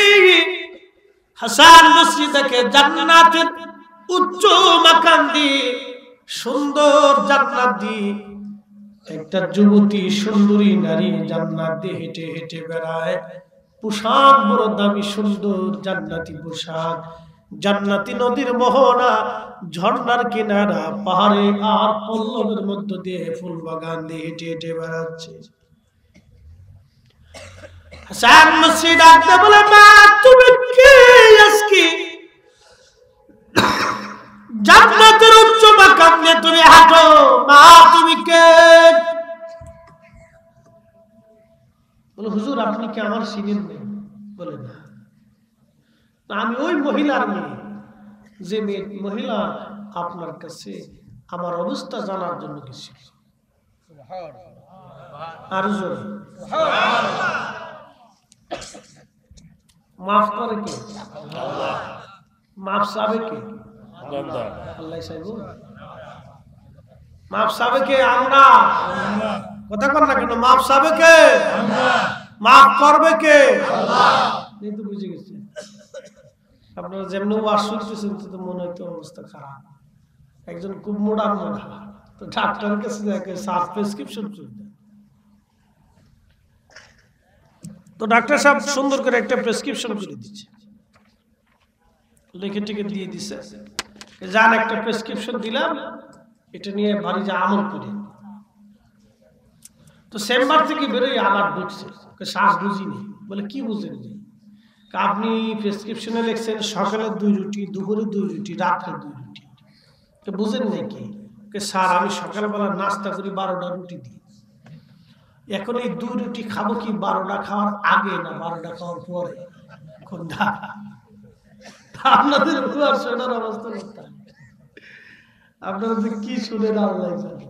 হাসান বসরি দেখে জান্নাতের উচ্চ মাকাম দিয়ে, সুন্দর জান্নাত দিয়ে একটা যুবতী সুন্দরী নারী জান্নাত দিয়ে হেঁটে হেঁটে বেড়ায়। পোশাক বড় দামি সুন্দর জান্নাতি পোশাক, জান্নাতি নদীর মোহনা, ঝর্ণার কিনারা, পাহাড়ে আর পল্লবের মধ্য দিয়ে ফুল বাগান দিয়ে হেঁটে হেঁটে বেড়াচ্ছে। হাসান বসরি ডাকতে বলে, মা তুমি কে? আজকে জান্নাতের উচ্চ মাকাম দিয়ে তুমি হাঁটো, মা তুমি কে? বলে, হুজুর আপনি কি আমার সিনিয়র মেয়ে? বলে, না আমি ওই মহিলার মেয়ে, যে মহিলা আপনার কাছে আমার অবস্থা জানার জন্য গেছিল। আর জোরে মাফ করে কে? মাফ চাবে কে? আল্লাহ চাইব। মাফ চাবে কে? আমরা। কথা কর না কেন? মাফ চাবে কে? মাফ করবে কে? এই তো বুঝে গেছে। আপনারা যেমন ওয়াজ শুনতেছেন তো মনে হয়তো অবস্থা খারাপ। একজন খুব মোড়া মোড়া, তো ডাক্তারের কাছে দেখে সাফ প্রেসক্রিপশন করে দেয়। তো ডাক্তার সাহেব সুন্দর করে একটা প্রেসক্রিপশন করে দিচ্ছে, লিখে টিকে দিয়ে দিছে, যান একটা প্রেসক্রিপশন দিলাম, এটা নিয়ে বাড়ি যা আমল করে। তো চেম্বার থেকে বেরোই আবার ঢুকছে, শ্বাস বুঝিনি। বলে, কি বুঝেন? আপনি প্রেসক্রিপশনে লিখছেন সকালে 2 রুটি, দুপুরে 2 রুটি, রাত্রে 2 রুটি, বুঝেন নাকি? স্যার আমি সকালবেলা নাস্তা করি 12টা রুটি দিই। এখন এই 2 রুটি খাবো কি 12টা খাওয়ার আগে না 12টা খাওয়ার পরে? কোনটা? আপনাদের আর শোনার অবস্থা কোথায়? আপনারা যে কি শুনে আল্লাহ জানে।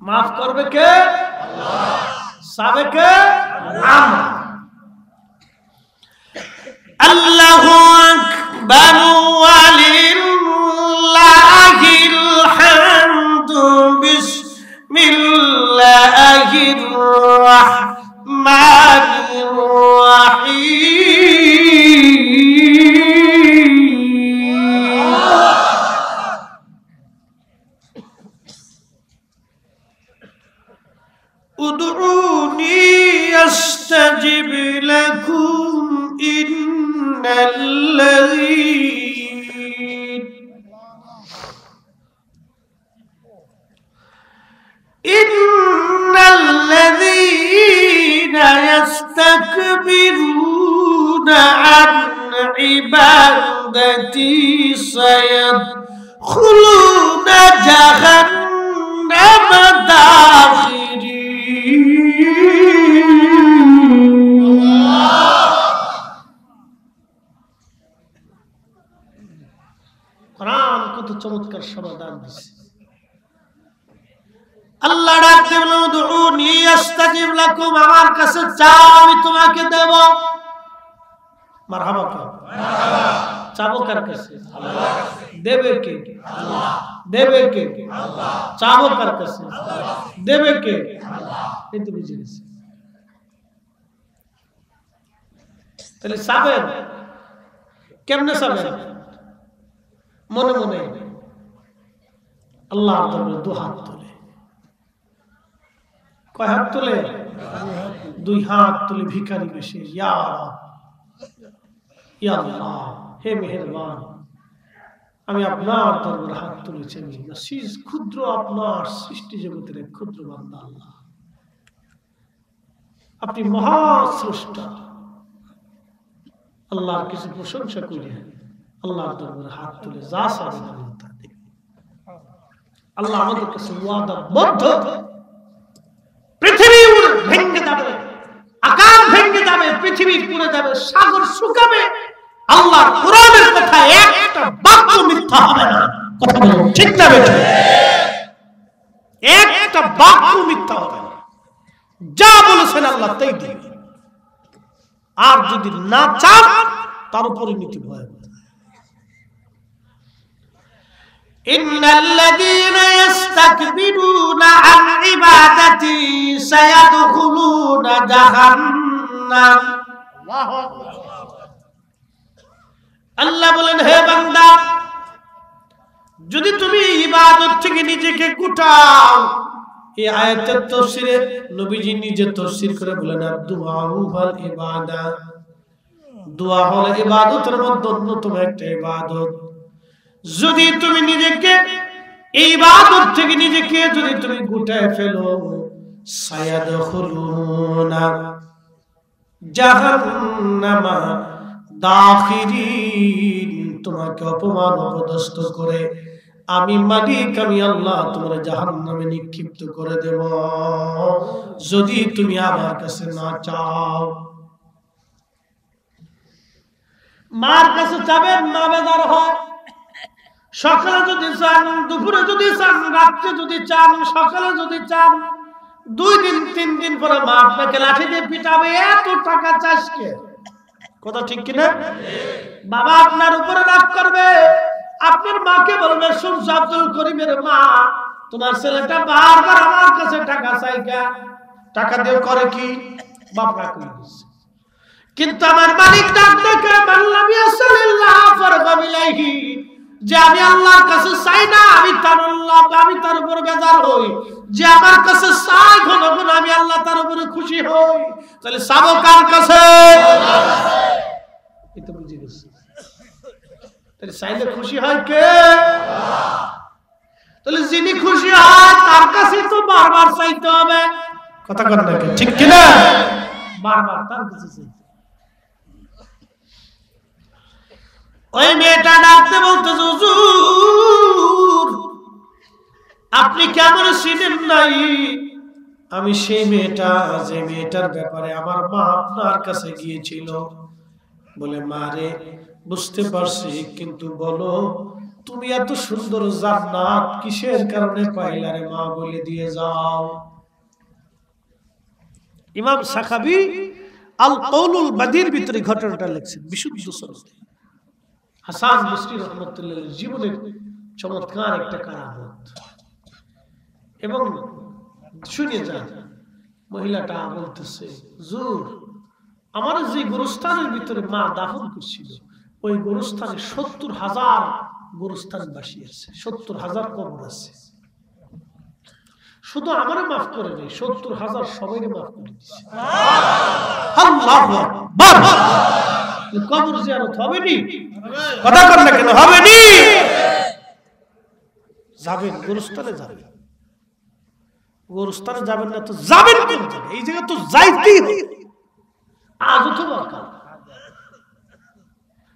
মাফ করবে কে? আল্লাহ। সাবে কে? আল্লাহ। আল্লাহু আকবার ওয়ালিল্লাহিল হামদু বিসমিল্লাহির রাহমানির রাহিম। উদউনি আস্তাজিব লাকুম ইন্নাল্লাযীনা ইস্তাকবিরুনা আন ইবাদাতি সায়াদখুলুনা জাহান্নামা দাখিরিন। কোরআন কত চমৎকার সমাধান দিছে। আল্লাহ ডাকতে বলে উদউনি আস্তাজিব লাকুম, আমার কাছে চাও আমি তোমাকে দেব। মারহাবা কা মারহাবা। চাবো কার কাছে? আল্লাহর কাছে। দেবে কে? আল্লাহ। দেবে কে? আল্লাহ। চাবো কার কাছে? আল্লাহ। দেবে কে? আল্লাহ। এই তো বুঝে গেছে। তাহলে চাবেন কেমনে? চাবেন মনে মনে আল্লাহর দরবারে দু হাত তুলে। কয় হাত তুলে? দুই হাত তুলে ভিখারি বেশে, ইয়া আল্লাহ, হে মেহেরবান, আমি আপনার দরবারে হাত তুলেছি। ক্ষুদ্র আপনার সৃষ্টি জগতের এক ক্ষুদ্র বান্দা আল্লাহ, আপনি মহাস্রষ্টা। আল্লাহর কিছু প্রশংসা করি, আল্লাহর দরবারে হাত তুলে যা চাবেন আল্লাহ তা দেবে। আল্লাহ আমাদের কাছে ওয়াদাবদ্ধ। পৃথিবী ভেঙে যাবে, আকাশ ভেঙে যাবে, পৃথিবী পুড়ে যাবে, সাগর শুকাবে, আল্লাহর কোরআনের কথা একটা বাক্য মিথ্যা হবে না। কথা বলুন ঠিক না বেঠিক? একটা বাক্য মিথ্যা হবে না। যা বলেছেন আল্লাহ তাই দিবে। আর যদি না চান তার পরিণতি ভয়াবহ। ইন্নাল্লাযীনা ইস্তাকবিরুনা আন ইবাদাতি সায়াদখুলুনা জাহান্নাম। আল্লাহু আকবার। আল্লাহ বলেন, হে বান্দা, যদি তুমি ইবাদত থেকে নিজেকে গুটাও। এই আয়াতের তাফসীরে নবীজি নিজে তাফসীর করে বলেন, দুআউ ওয়াল ইবাদা, দোয়া হলো ইবাদতের মধ্যে অন্যতম একটা ইবাদত। যদি তুমি নিজেকে ইবাদত থেকে নিজেকে যদি তুমি গুটায় ফেলো, সায়াদখুলুনা জাহান্নামা দাখিরিন, তোমাকে অপমান অপদস্থ করে আমি মালিক, আমি আল্লাহ তোমার জাহান্নামে নিক্ষিপ্ত করে দেব, যদি তুমি আমার কাছে না চাও। মার কাছে চাবেন, মা বেজার হয়। সকালে যদি চান, দুপুরে যদি চান, রাত্রে যদি চান, সকালে যদি চান, 2 দিন 3 দিন পরে মা আপনাকে লাঠি দিয়ে পিটাবে। এত টাকা চাষকে, কথা ঠিক কিনা? বাবা আপনার উপরে রাগ করবে, আপনার মাকে বলবে, শুনছ আব্দুল করিমের মা, তোমার ছেলেটা বারবার আমার কাছে টাকা চাইকা, টাকা দিয়ে করে কি? বাপ রাগ করে দিচ্ছে। কিন্তু আমার মালিক ডাক দেখে বললাম, ইয়াসাল্লাহ ফারগাবিলাহি, যে আমি আল্লাহর কাছে চাই না, আমি তার আল্লাহ, আমি তার উপর বেজার হই। যে আমার কাছে চাই ঘন ঘন, আমি আল্লাহ তার উপরে খুশি হই। তাহলে চাবো কার কাছে? আল্লাহর কাছে। এটা বুঝে গেছি। তাহলে চাইলে খুশি হয় কে? আল্লাহ। তাহলে যিনি খুশি হয় তার কাছে তো বারবার চাইতে হবে। কথা কন না ঠিক কি না? বারবার তার কাছে চাইতে। ওই মেয়েটা ডাকতে বলতে, হুজুর আপনি কেমন চিনেন নাই? আমি সেই মেয়েটা, যে মেয়েটার ব্যাপারে আমার মা আপনার কাছে গিয়েছিল। বলে মা রে, বুঝতে পারছি, কিন্তু বলো তুমি এত সুন্দর জান্নাত কিসের কারণে পাইলা রে মা, বলে দিয়ে যাও। ইমাম সাখাবী আল কওলুল বাদীর ভিতরে ঘটনাটা লিখছেন বিশুদ্ধ সনদে। হাসান বসরি রাহমাতুল্লাহ জীবনের চমৎকার একটা কারামত। এবং শুনে যান, মহিলাটা বলতেছে, হুজুর আমার যে গোরস্থানের ভিতরে মা দাফন করছিল, ওই গোরস্থানে ৭০,০০০ গোরস্থানবাসী আছে, ৭০,০০০ কবর আছে। শুধু আমারে মাফ করে নেই, ৭০,০০০ সবাইকে মাফ করে দিচ্ছে। আল্লাহু আকবার। কবর জিয়ারত হবে নি? কথা কর না কেন, হবে নি? যাবেন, গোরস্থানে যাবেন। গোরস্থানে যাবেন না তো যাবেন কোন জায়গায়? এই জায়গা তো যাইতেই হবে, আজ অথবা কাল।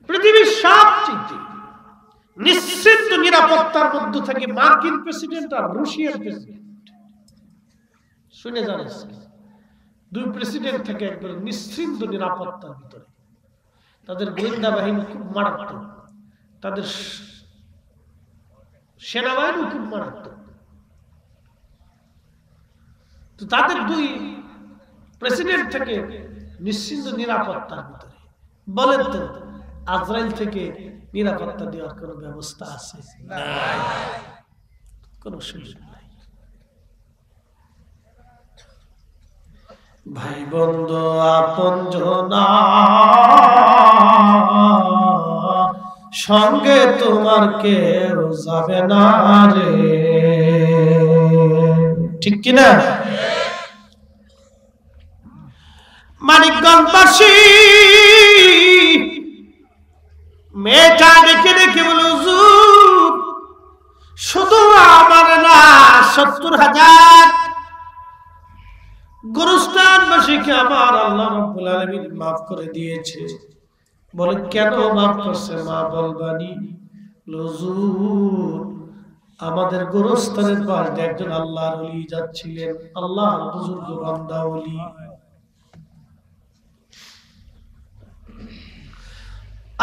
পৃথিবীর সবচেয়ে নিশ্চিত নিরাপত্তার মধ্যে থেকে মার্কিন প্রেসিডেন্ট আর রাশিয়ার প্রেসিডেন্ট। শুনে জানেন, দুই প্রেসিডেন্ট থেকে একবারে নিশ্চিন্ত নিরাপত্তার ভিতরে। তাদের গোয়েন্দা বাহিনী খুব মারাত্মক, তাদের সেনাবাহিনী খুব মারাত্মক। তো তাদের দুই প্রেসিডেন্ট থেকে নিশ্চিন্ত নিরাপত্তার ভিতরে। বলেন তো আজরাইল থেকে নিরাপত্তা দেওয়ার কোন ব্যবস্থা আছে? কোন সুযোগ নাই। ভাই বন্ধু আপনজনা সঙ্গে তোমার কেউ যাবে না রে, ঠিক কিনা? মানিকগঞ্জবাসী মেয়েটা দেখে দেখে বলে, হুজুর শুধু আমার না, ৭০,০০০ গোরস্থানবাসীকে আমার আল্লাহ রাব্বুল আলামিন মাফ করে দিয়েছে। বলে কেন মাফ করছে মা, বলবানি? হুজুর আমাদের গোরস্থানের পাশ দিয়ে একজন আল্লাহর ওলি যাচ্ছিলেন, আল্লাহর বুজুর্গ বান্দা ওলি।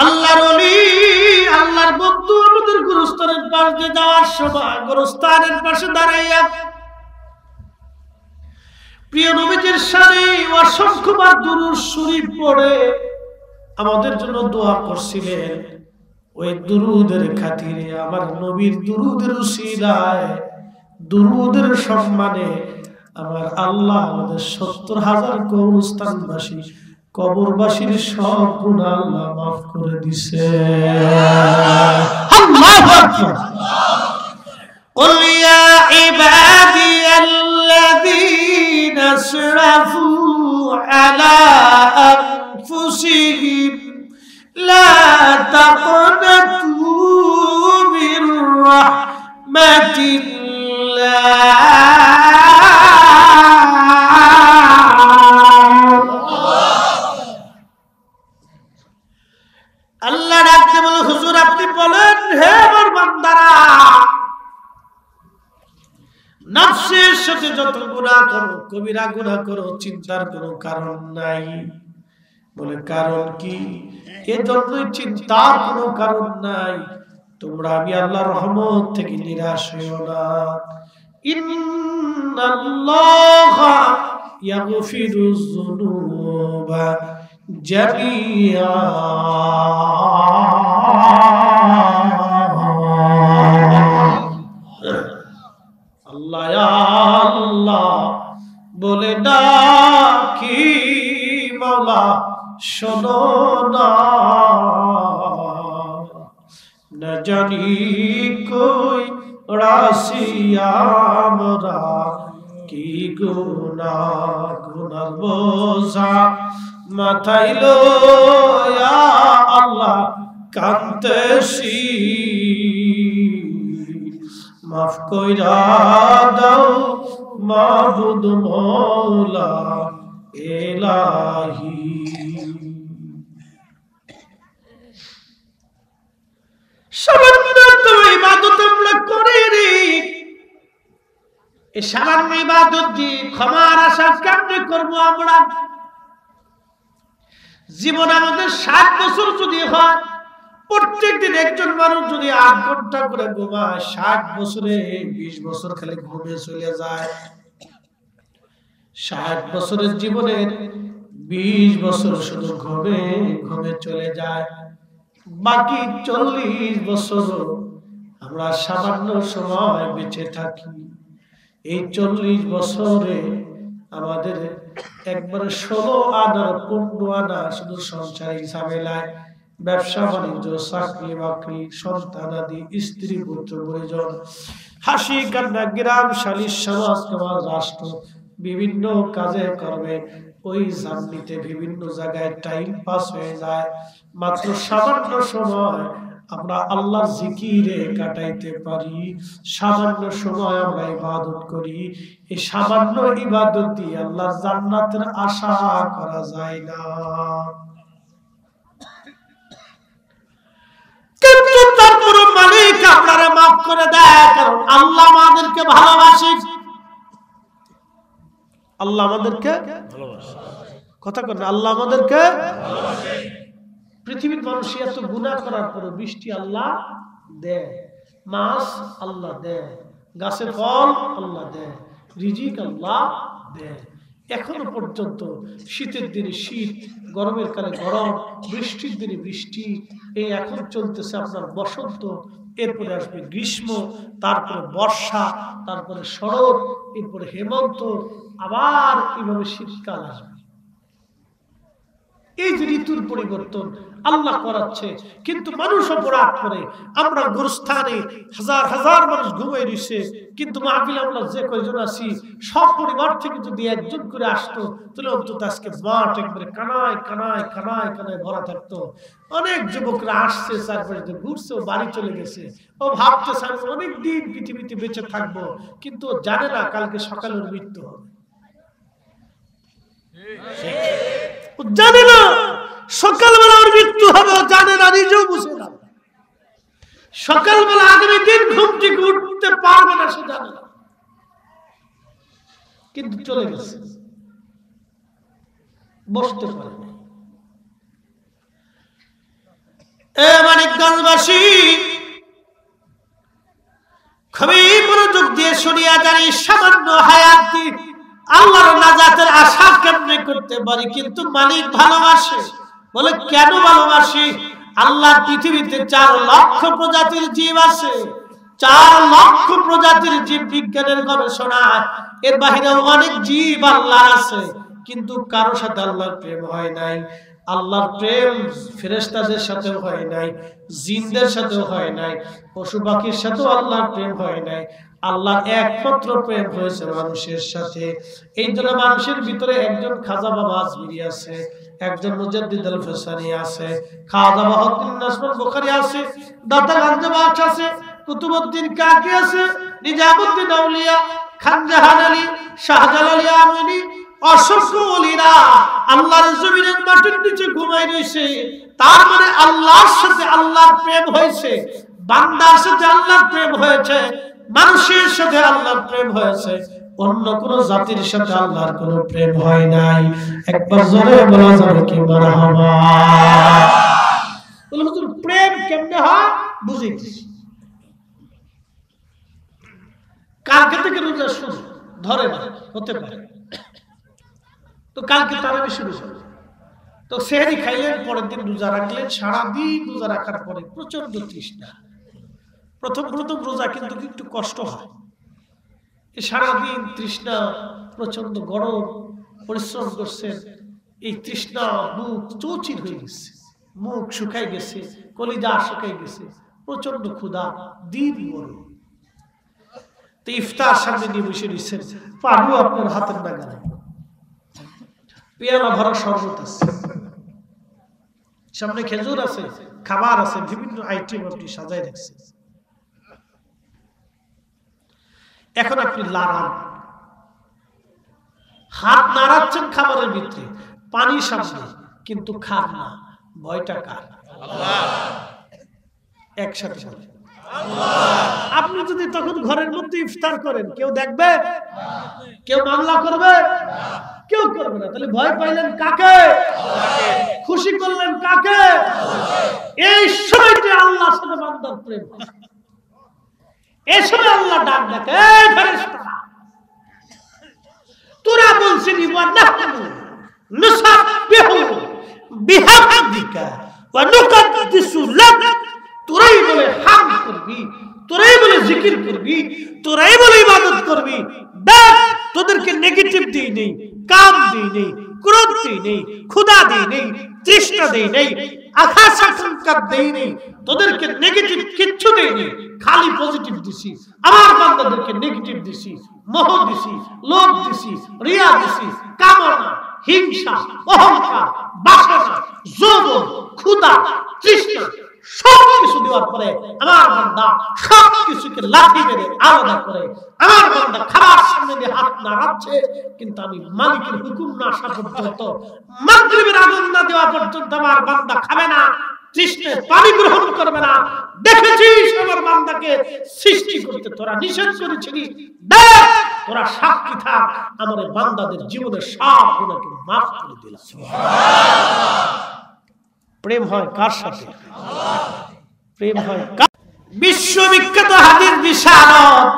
আল্লাহর ওলি, আল্লাহর বন্ধু আমাদের গোরস্থানের পাশ দিয়ে যাওয়ার সময় গোরস্থানের পাশে দাঁড়াইয়া প্রিয় নবীজির শানে অসংখ্যবার দুরূদ শরীফ পড়ে আমাদের জন্য দোয়া করছিলেন। ওই দুরূদের খাতিরে, আমার নবীর দুরূদের উসিলায়, দুরূদের সম্মানে আমার আল্লাহ আমাদের ৭০,০০০ গোরস্থানবাসী, কবরবাসীর সব গুনাহ আল্লাহ মাফ করে দিছে। আল্লাহু আকবার। قل يا عبادي الذين اسرفوا على أنفسهم لا تقنطوا من رحمة الله আল্লাহ ডাকতে বলে, হুজুর আপনি বলেন, হে আমার বান্দারা, নফসের সাথে যত গুনাহ করো, কবিরা গুনাহ করো, চিন্তার কোনো কারণ নাই। বলে কারণ কি? এজন্যই চিন্তার কোনো কারণ নাই, তোমরা আমি আল্লাহর রহমত থেকে নিরাশ হইও না। ইন্নাল্লাহা ইয়াগফিরুয যুনুবা জামিআ, আল্লাহ বলে ডাকি মাওলা শোনো না, না জানি কই রাশিয়া আমরা কি গুনার বোঝা মাথায় লইয়া আল্লাহ কান্দেছি, মাফ কইরা দাও মাবুদ মওলা ইলাহি। সামান্য তো ইবাদত আমরা করি রে, এই সামান্য ইবাদত দিয়ে ক্ষমার আশা কেমনে করবো আমরা? জীবন আমাদের 60 বছর যদি হয়, প্রত্যেকদিন একজন মানুষ যদি 8 ঘন্টা করে ঘুমায়, 60 বছরে 20 বছর খালি ঘুমে চলে যায়। 60 বছরের জীবনের 20 বছর শুধু ঘুমে ঘুমে চলে যায়। বাকি 40 বছর আমরা সামান্য সময় বেঁচে থাকি। এই 40 বছরে আমাদের একবারে 16 আনার 15 আনা শুধু সংসারিক ঝামেলায়, ব্যবসা বাণিজ্য, চাকরি বাকরি, সন্তান আদি, স্ত্রী পুত্র পরিজন, হাসি কান্না, গ্রাম সালিশ, সমাজ রাষ্ট্র, বিভিন্ন কাজে কর্মে ওই জার্নিতে বিভিন্ন জায়গায় টাইম পাস হয়ে যায়। মাত্র সামান্য সময় আমরা আল্লাহর জিকিরে কাটাইতে পারি, সামান্য সময় আমরা ইবাদত করি। এই সামান্য ইবাদত দিয়ে আল্লাহর জান্নাতের আশা করা যায় না। কিন্তু তারপর মালিক আপনারা মাফ করে দেয়, কারণ আল্লাহ আমাদেরকে ভালোবাসে। আল্লাহ আমাদেরকে ভালোবাসে। কথা বলেন, আল্লাহ আমাদেরকে ভালোবাসে। পৃথিবীর মানুষ এত গুনাহ করার পর বৃষ্টি আল্লাহ দেয়, মাছ আল্লাহ দেয়, গাছে ফল আল্লাহ দেয়, রিজিক আল্লাহ দেয়। এখনো পর্যন্ত শীতের দিনে শীত, গরমের কালে গরম, বৃষ্টির দিনে বৃষ্টি। এই এখন চলতেছে আপনার বসন্ত, এরপরে আসবে গ্রীষ্ম, তারপরে বর্ষা, তারপরে শরৎ, এরপরে হেমন্ত, আবার এইভাবে শীতকাল আসবে। এই যে ঋতুর পরিবর্তন আল্লাহ করাচ্ছে, কিন্তু মানুষ অপরাধ করে। আমরা গোরস্থানে হাজার হাজার মানুষ ঘুমিয়ে রয়েছে, কিন্তু মাহফিল আমরা যে কয়জন আছি সব পরিবার থেকে যদি একজন করে আসতো, তাহলে অন্তত আজকে মাঠ একবারে কানায় কানায় কানায় কানায় ভরা থাকতো। অনেক যুবকরা আসছে, চারপাশে ঘুরছে, ও বাড়ি চলে গেছে। ও ভাবতেছে আমি অনেক দিন পৃথিবীতে বেঁচে থাকবো, কিন্তু জানে না কালকে সকালের মৃত্যু হবে। জানে না সকালবেলা ওর মৃত্যু হবে, জানে না, নিজেও বুঝে না। সকালবেলা আগামী দিন ঘুম থেকে উঠতে পারবে না, সে জানে না, কিন্তু চলে গেছে, বসতে পারে না। মানিকগঞ্জবাসী খুবই মনোযোগ দিয়ে শুনিয়া জানি, সামান্য হায়াত দিয়ে আল্লাহর নাজাতের আশা কেমনে করতে পারি? কিন্তু মালিক ভালোবাসে। বলে কেন ভালোবাসি? আল্লাহ পৃথিবীতে 4 লক্ষ প্রজাতির জীব আছে, 4 লক্ষ প্রজাতির জীব বিজ্ঞানের গবেষণা। এর বাহিরেও অনেক জীব আল্লাহ আছে, কিন্তু কারো সাথে আল্লাহর প্রেম হয় নাই। আল্লাহর প্রেম ফেরেশতাদের সাথেও হয় নাই, জিনদের সাথেও হয় নাই, পশু পাখির সাথেও আল্লাহর প্রেম হয় নাই। আল্লাহর একমাত্র প্রেম হয়েছে মানুষের সাথে। এই জন্য মানুষের ভিতরে একজন খাজা বাবা আজমিরি আছে, একজন মুজাদ্দিদ আল ফসানি আছে, খাজা বাহাউদ্দিন নাসরুল বুখারী আছে, দাতা গাঞ্জে বাক্স আছে, কুতুবউদ্দিন কাকি আছে, নিজামুদ্দিন আউলিয়া, খান জাহান আলী, শাহজালাল ইয়ামানি, অসংখ্য ওলিরা আল্লাহর জমিনের মাটির নিচে ঘুমাই রয়েছে। তার মানে আল্লাহর সাথে আল্লাহর প্রেম হয়েছে, বান্দার সাথে আল্লাহর প্রেম হয়েছে, মানুষের সাথে আল্লাহর প্রেম হয়েছে, অন্য কোন জাতির সাথে আল্লাহর কোন প্রেম হয় নাই। একবার জোরে বলা যাবে কি মারহাবা? বলে হুজুর প্রেম কেমনে হয় বুঝি। কালকে থেকে রোজা শুরু, ধরে না হতে পারে, তো কালকে তারাবি শুরু হবে, তো সেহরি খাইলেন, পরের দিন রোজা রাখলেন, সারাদিন রোজা রাখার পরে প্রচন্ড তৃষ্ণা। প্রথম রোজা কিন্তু একটু কষ্ট হয়, সারাদিন তৃষ্ণা, প্রচন্ড গরম, পরিশ্রম করছেন, এই তৃষ্ণা, মুখ চৌচির হয়ে গেছে, মুখ শুকাই গেছে, কলিজা শুকাই গেছে, প্রচন্ড ক্ষুধা, দিন বড়। তো ইফতার সামনে নিয়ে বসে দিচ্ছেন, পানিও আপনার হাতের নাগালে, পেয়ালা ভরা শরবত আছে, সামনে খেজুর আছে, খাবার আছে, বিভিন্ন আইটেম আপনি সাজাই রাখছেন। এখন আপনি লাড়ান, হাত নাড়াচ্ছেন খাবারের ভিতরে, পানি সামনে, কিন্তু খান না, ভয়টা কার? একসাথে আপনি যদি তখন ঘরের মধ্যে ইফতার করেন, কেউ দেখবে? কেউ মামলা করবে? কেউ করবে না। তাহলে ভয় পাইলেন কাকে? খুশি করলেন কাকে? এই সময়টা আল্লাহর সাথে বান্দার প্রেম। এই সময় আল্লাহ ডাক ডাকে, এই ফেরেশতারা, তোরা বলছিস ওয়া নাহনু নুসাব্বিহু বিহামদিকা ওয়া নুকাদ্দিসু লাক, তোরাই বলে হামদ করবি, তোরাই বলে জিকির করবি, তোরাই বলে ইবাদত করবি। দেখ, তোদেরকে নেগেটিভ দিই নেই, কাম দিই নেই, ক্রোধ দিই নেই, ক্ষুধা দিই নেই, তৃষ্ণা দিই নেই, আকাশ আকাঙ্ক্ষা দিই নেই, তোদেরকে নেগেটিভ কিচ্ছু দিই নেই, খালি পজিটিভ দিছি। আমার বান্দাদেরকে নেগেটিভ দিছি, মোহ দিছি, লোভ দিছি, রিয়া দিছি, কামনা, হিংসা, অহংকার, বাসনা, যৌবন, ক্ষুধা, তৃষ্ণা সব কিছু দেওয়ার পরে আমার বান্দা সব কিছুকে লাঠি মেরে আলাদা করে। আমার বান্দা খাবার সামনে দিয়ে হাত নাড়াচ্ছে, কিন্তু আমি মালিকের হুকুম না আসা পর্যন্ত, মাগরিবের আগুন না দেওয়া পর্যন্ত আমার বান্দা খাবে না, তৃষ্ণায় পানি গ্রহণ করবে না। দেখেছিস আমার বান্দাকে সৃষ্টি করতে তোরা নিষেধ করেছিলি, দেখ তোরা সাক্ষী থাক, আমার বান্দাদের জীবনের সব গুনাহকে মাফ করে দিলাম। প্রেম হয় কার সাথে? প্রেম হয় বিশ্ববিখ্যাত হাদিস বিশারদ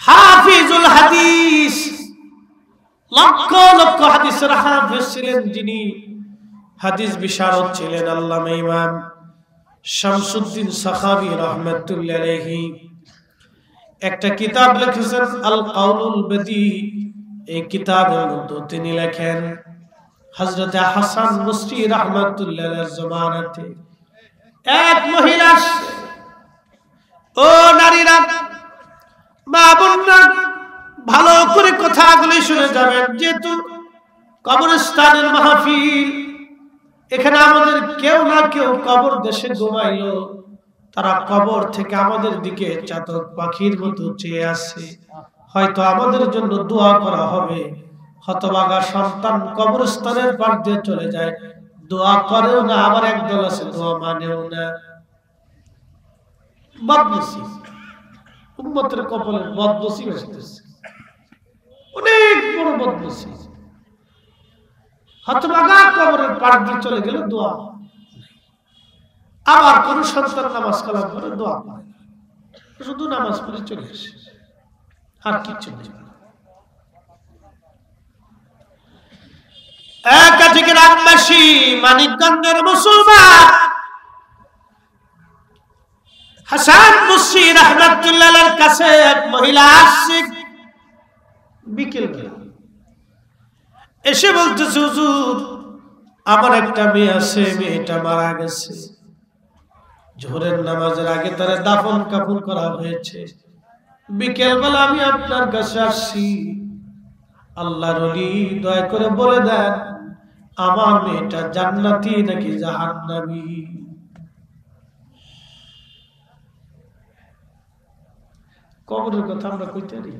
হাফিজুল হাদিস, লক্ষ লক্ষ হাদিসের হাফিজ ছিলেন যিনি, হাদিস বিশারদ ছিলেন আল্লামা ইমাম শামসুদ্দিন সাখাবী রাহমাতুল্লাহি আলাইহি। একটা কিতাব লিখেছেন আল কাউলুল বাদী। এই কিতাবের মধ্যে তিনি লেখেন হযরত হাসান বসরি রাহমাতুল্লাহি আলাইহির জামানাতে এক মহিলা, ও নারীরা, মা বোনরা, ভালো করে কথাগুলি শুনে যাবেন, যেহেতু কবরস্থানের মাহফিল, এখানে আমাদের কেউ না কেউ কবর দেশে ঘুমাইলো, তারা কবর থেকে আমাদের দিকে চাতক পাখির মতো চেয়ে আসে, হয়তো আমাদের জন্য দোয়া করা হবে। হতভাগা সন্তান কবরস্থানের পাশ দিয়ে চলে যায়, দোয়া করেও না, আবার একদল আছে দোয়া মানেও না। বদনসিব, উম্মতের কপালে বদনসিব আসতেছে, অনেক বড় বদনসিব। হতভাগা কবরের পাশ দিয়ে চলে গেল, দোয়া। আবার কোন সন্তান নামাজ কালাম করে দোয়া করে, শুধু নামাজ পড়ে চলে আসে, আর কিচ্ছু নেই। একাধিক রামবাসী মানিকগঞ্জের মুসলমান হাসান বসরি রাহমাতুল্লাহির কাছে এক মহিলা আসছে বিকেল বেলা, এসে বলতেছে, হুজুর আমার একটা মেয়ে আছে, মেয়েটা মারা গেছে, জোহরের নামাজের আগে তার দাফন কাফন করা হয়েছে, বিকেল বেলা আমি আপনার কাছে আসছি, আল্লাহর ওলি দয়া করে বলে দেন আমার মেয়েটা জান্নাতি নাকি জাহান্নামী। কবরের কথা আমরা কইতে পারি?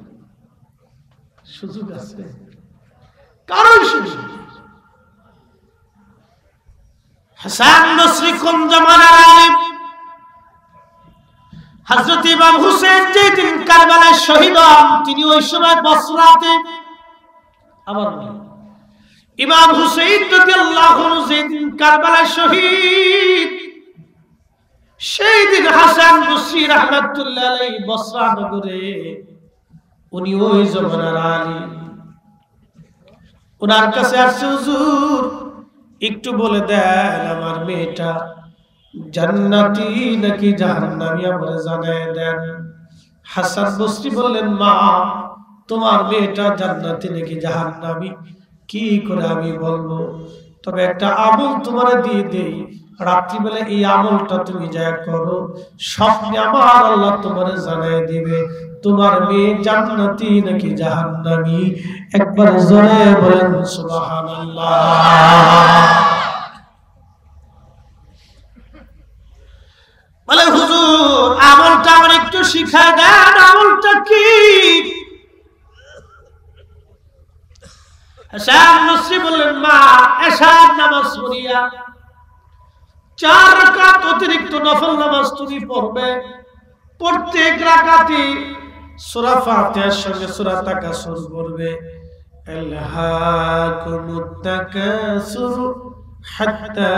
সুযোগ আছে? কারণ সুযোগ। হাসান বসরি কোন জামানার আলেম, হযরত ইমাম হুসাইন যেদিন কারবালায় শহীদ হন, তিনি ওই সময় বসরাতে। আবার ইমাম হুসাইন রাদিয়াল্লাহু আনহু যেদিন কারবালায় শহীদ, সেই দিন হাসান বসরি রাহমাতুল্লাহি আলাইহি বসরা নগরে, উনি ওই জামানার আলেম, ওনার কাছে আসছে, হুজুর একটু বলে দেন আমার মেয়েটা জান্নাতি নাকি জাহান্নামী, আমারে জানায় দেন। হাসান বসরি বললেন, মা তোমার মেয়েটা জান্নাতি নাকি জাহান্নামী কি করে আমি বলবো, তবে একটা আমল তোমারে দিয়ে দেই, রাত্রিবেলা এই আমলটা তুমি যা করো, স্বপ্নে আমার আল্লাহ তোমারে জানায় দিবে তোমার মেয়ে জান্নাতি নাকি জাহান্নামী। একবার জোরে বলেন সুবহানাল্লাহ। বলে হুজুর আমলটা আমার একটু শিখায় দেন, আমলটা কি? হাসান বসরি বললেন, মা এশার নামাজ পড়িয়া 4 রাকাত অতিরিক্ত নফল নামাজ তুমি পড়বে। প্রত্যেক রাকাতে সূরা ফাতিহার সঙ্গে সূরা তাকাসুর পড়বে। আলহাকুমুত তাকাসুর হাত্তা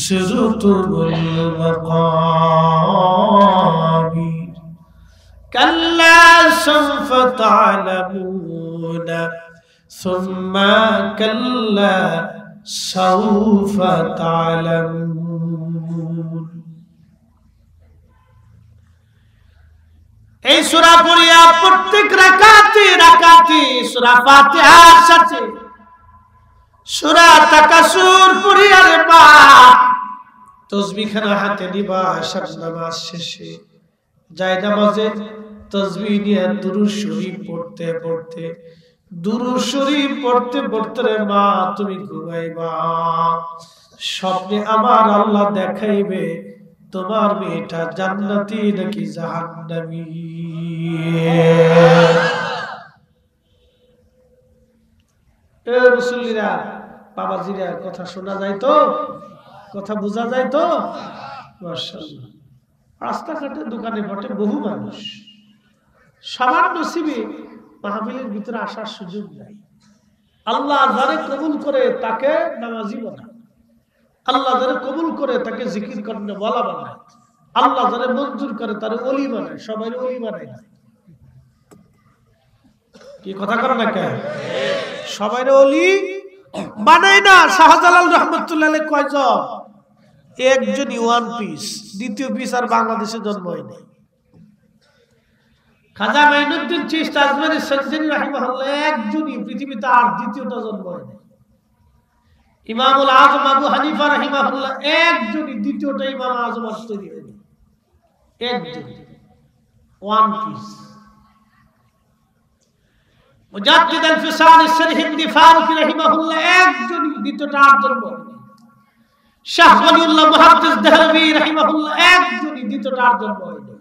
যুরতুমুল মাকাবির কাল্লা সাওফা তা'লামুনা সুম্মা কাল্লা সাওফা তা'লামুন। এই সূরা পড়িয়া প্রত্যেক রাকাতে সূরা ফাতিহার সাথে সূরা তাকাসুর পড়িয়া রে মা তাসবিহ খানা হাতে নিবা। আশার নামাজ শেষে যায় নামাজে তাসবিহ নিয়ে দুরূদ শরীফ পড়তে পড়তে রে মা তুমি ঘুমাইবা। স্বপ্নে আমার আল্লাহ দেখাইবে তোমার মেয়েটা জান্নাতি নাকি জাহান্নামী। মুসল্লিরা, বাবাজিরা, কথা শোনা যায় তো? কথা বোঝা যায় তো? মাশাআল্লাহ। রাস্তাঘাটে দোকানে ঘটে বহু মানুষ সবার নসিবে মাহফিলের ভিতরে আসার সুযোগ নাই। আল্লাহ যারে কবুল করে তাকে নামাজি বানায়, আল্লাহ যারে কবুল করে তাকে জিকির করতে বলা বানায়, আল্লাহ যারে মঞ্জুর করে তারে ওলি বানায়। সবাই ওলি বানায় না, কি কথা করে না কেন? সবাই ওলি বানায় না। শাহজালাল রহমতুল্লাহ আলাইহি কয়জন? একজনই, ওয়ান পিস। দ্বিতীয় পিস আর বাংলাদেশে জন্ম হয়নি। খাজা মাইনুদ্দিন চিশতি আজমেরী সঞ্জনী রাহিমাহুল্লাহ একজনই, পৃথিবীতে আর দ্বিতীয়টা জন্ম হয়নি। ইমামুল আজম আবু হানিফা রাহিমাহুল্লাহ একজনই, দ্বিতীয়টা ইমাম আজম আর তৈরি হয়নি। একজন, ওয়ান পিস। মুজাদ্দিদ আল-ফিসাল আস-সিরহিন্দি ফারুকী রাহিমাহুল্লাহ একজনই, দ্বিতীয়টা আর জন্ম হয়নি। শাহ ওয়ালিউল্লাহ মুহাদ্দিস দেহলভী রাহিমাহুল্লাহ একজনই, দ্বিতীয়টা আর জন্ম হয়নি।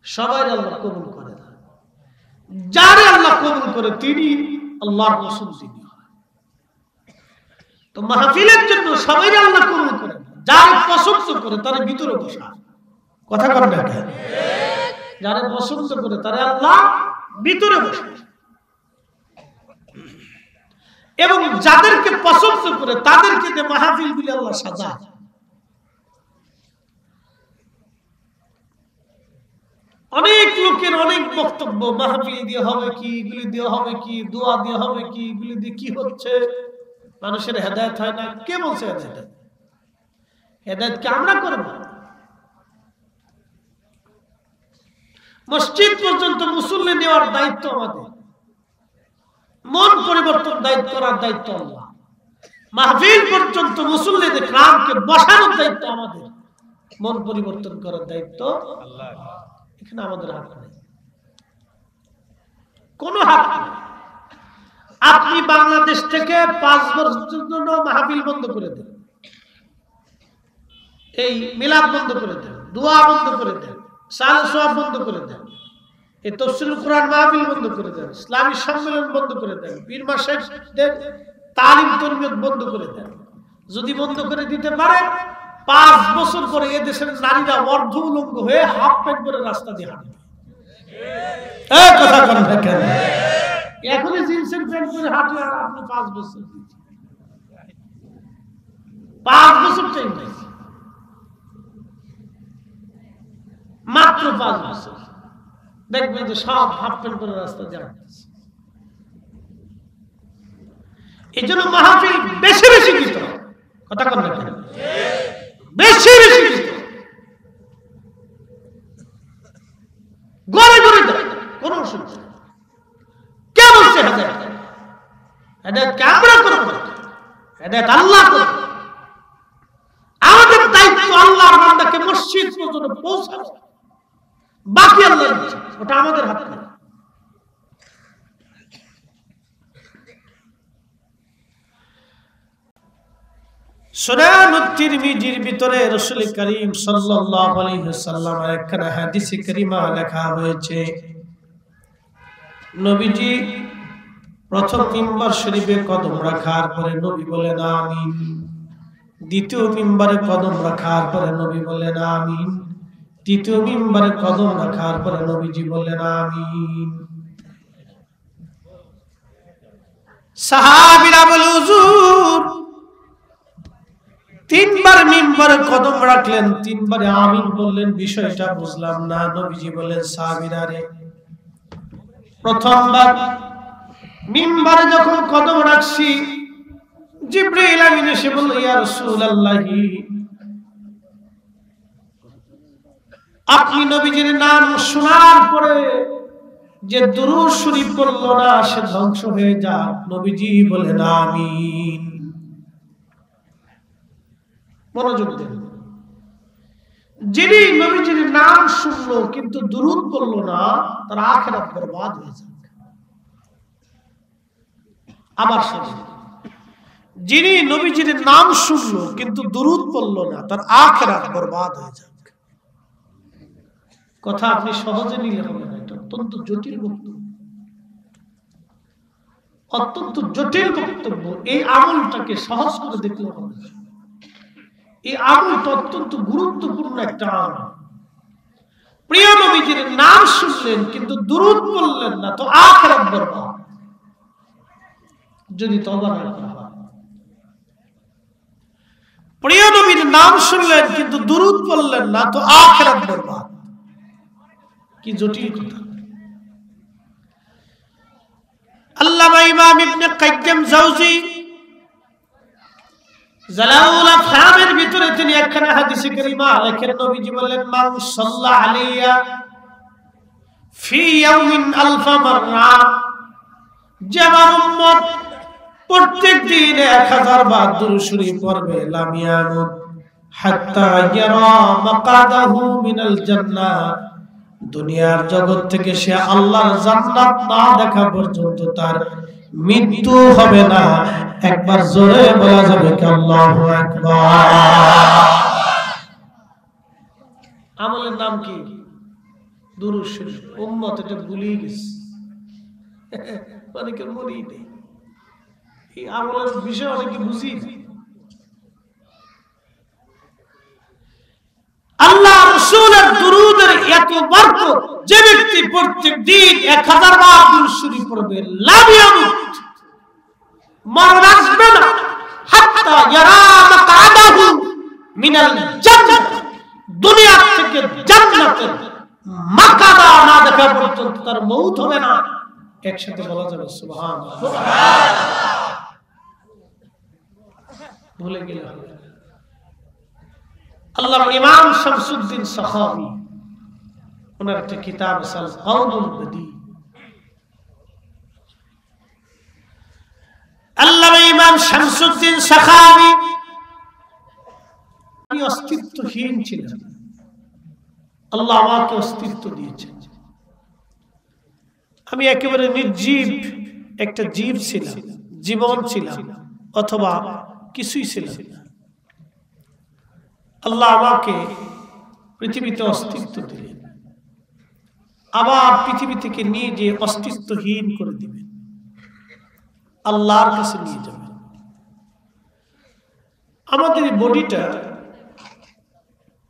সবাই আল্লাহ কবুল করে না। যারে আল্লাহ কবুল করে তিনি আল্লাহর রাসূল তিনি হয়। তো মাহফিলের জন্য সবাই আল্লাহ কবুল করে না, যারে পছন্দ করে তার ভিতরে বসা। কথা কর না কেন? যারে পছন্দ করে তারে আল্লাহ ভিতরে বসা, এবং যাদেরকে পছন্দ করে তাদেরকে যে মাহফিল গুলি আল্লাহ সাজায়। অনেক লোকের অনেক বক্তব্য, মাহফিল দিয়ে হবে কি, এগুলি দিয়ে হবে কি, দোয়া দিয়ে হবে কি, এগুলি দিয়ে কি হচ্ছে? মানুষের হেদায়েত হয় না। কে বলছে হেদায়েত? হেদায়েত কি আমরা করব? মসজিদ পর্যন্ত মুসল্লি নেওয়ার দায়িত্ব আমাদের, মন পরিবর্তন দায়িত্ব করার দায়িত্ব আল্লাহ। মাহফিল পর্যন্ত মুসল্লিদের গ্রামকে বসানোর দায়িত্ব আমাদের, মন পরিবর্তন করার দায়িত্ব আল্লাহ। এখানে আমাদের হাত নেই, কোনো হাত নেই। আপনি বাংলাদেশ থেকে 5 বছরের জন্য মাহফিল বন্ধ করে দেন, এই মিলাদ বন্ধ করে দেন, দোয়া বন্ধ করে দেন, সালে সোয়াব বন্ধ করে দেন, এই তাফসীরুল কোরআন মাহফিল বন্ধ করে দেন, ইসলামী সম্মেলন বন্ধ করে দেন, পীর মাশায়েখদের তালিম তরবিয়ত বন্ধ করে দেন। যদি বন্ধ করে দিতে পারেন, 5 বছর পরে এই দেশের নারীরা অর্ধ উলঙ্গ হয়ে হাফ প্যান্ট পরে রাস্তা দিয়ে হাঁটবে। এই কথা কোন কেন? এখনই জিন্সের প্যান্ট পরে হাঁটে, আর আপনি 5 বছর, 5 বছর টাইম দিয়েছে, মাত্র 5 বছর। দেখবেন যে সব হাফ প্যান্ট পরে রাস্তা দিয়ে হাঁটছে। এই জন্য মাহফিল বেশি বেশি দিতে হবে। কথা কোন কেন? বেশি বেশি দিতে হবে, গড়ে গড়ে দেয়, কোনো অসুবিধা নেই। কে বলছে হেদায়েত? হেদায়েত কে আমরা করবো? হেদায়েত আল্লাহ করবে। আমাদের দায়িত্ব আল্লাহর বান্দাকে মসজিদ পর্যন্ত পৌঁছানো, বাকি আল্লাহর ইচ্ছা, ওটা আমাদের হাতে নেই। সুনান তিরমিজির ভিতরে রাসূল করিম সাল্লাল্লাহু আলাইহি ওয়াসাল্লামের একখানা হাদিসে কারিমা লেখা হয়েছে, নবীজি প্রথম মিম্বার শরীফে কদম রাখার পরে নবী বলেন আমিন, দ্বিতীয় মিম্বারে কদম রাখার পরে নবী বললেন আমিন, তৃতীয় মিম্বারে কদম রাখার পরে নবীজি বললেন আমিন। সাহাবীরা বলে হুজুর তিনবার মিম্বারে কদম রাখলেন, তিনবারে আমিন বললেন, বিষয়টা বুঝলাম না। নবীজি বললেন সাহাবীরা রে, প্রথমবার মিম্বারে যখন কদম রাখছি জিবরাইল আমিন এসে বলল ইয়া রাসূলুল্লাহি, আপনি নবীজির নাম শোনার পরে যে দুরূদ শরীফ পড়লো না সে ধ্বংস হয়ে যাক। নবীজি বলেন আমিন। মনোযোগ দেন, যিনি নবীজির নাম শুনলো কিন্তু দুরূদ পড়লো না তার আখিরাত বরবাদ হয়ে যাবে। আবার শুনুন, যিনি নবীজির নাম শুনলো কিন্তু দুরূদ পড়লো না তার আখিরাত বরবাদ হয়ে যাবে। কথা আপনি সহজে নিলে হবে না, এটা অত্যন্ত জটিল বক্তব্য, অত্যন্ত জটিল বক্তব্য। এই আমলটাকে সহজ করে দেখলে হবে না। এই আমলটা অত্যন্ত গুরুত্বপূর্ণ একটা আমল। প্রিয় নবীজির নাম শুনলেন কিন্তু দুরূদ পড়লেন না তো আখিরাত বরবাদ। যদি তওবা না করা হয়, প্রিয় নবীর নাম শুনলেন কিন্তু দুরূদ পড়লেন না তো আখিরাত বরবাদ। কি জটিল কথা। আল্লামা ইমাম ইবনে কাইয়্যিম জাওজি জালালুল আফহামের ভিতরে তিনি একখানা হাদিসে কারিমা লেখেন, নবীজি বলেন মান সাল্লা আলাইয়া ফি ইয়াউমিন আলফা মাররা, যে আমার উম্মত প্রত্যেকদিন 1000 বার দুরূদ শরীফ পড়বে, লাম ইয়ামুত হাত্তা ইয়ারা মাকাদাহু মিনাল জান্নাহ, দুনিয়ার জগৎ থেকে সে আল্লাহর জান্নাত না দেখা পর্যন্ত তার মৃত্যু হবে না। একবার জোরে বলা যাবে কি আল্লাহু আকবার। আমলের নাম কি? দুরূদ শরীফ। উম্মত এটা ভুলেই গেছে, অনেকে মনেই নেই। এই আমলের বিষয় অনেকে বুঝি। আল্লাহ রাসূলের দুরূদের এত বরকত, যে ব্যক্তি প্রত্যেক দিন 1000 বার দুরূদ শরীফ পড়বে, লাম ইয়ামুত, মরণ আসবে না, হাত্তা ইয়ারা মাকাদাহু মিনাল জান্নাহ, দুনিয়া থেকে জান্নাতের মাকাদা না দেখা পর্যন্ত তার মউত হবে না। একসাথে বলা যাবে সুবহানাল্লাহ। ভুলে গেলে হবে। আল্লামা ইমাম শামসুদ্দিন সাখাবী ওনার একটা কিতাব আছে আল কাউলুল বাদী। আল্লামা ইমাম শামসুদ্দিন সাখাবী আমি অস্তিত্বহীন ছিলাম, আল্লাহ আমাকে অস্তিত্ব দিয়েছেন। আমি একেবারে নির্জীব একটা জীব ছিলাম, জীবন ছিলাম অথবা কিছুই ছিলাম না। আল্লাহ আমাকে পৃথিবীতে অস্তিত্ব দিলেন, আবার পৃথিবী থেকে নিয়ে যে অস্তিত্বহীন করে দিবেন, আল্লাহর কাছে নিয়ে যাবেন। আমাদের এই বডিটা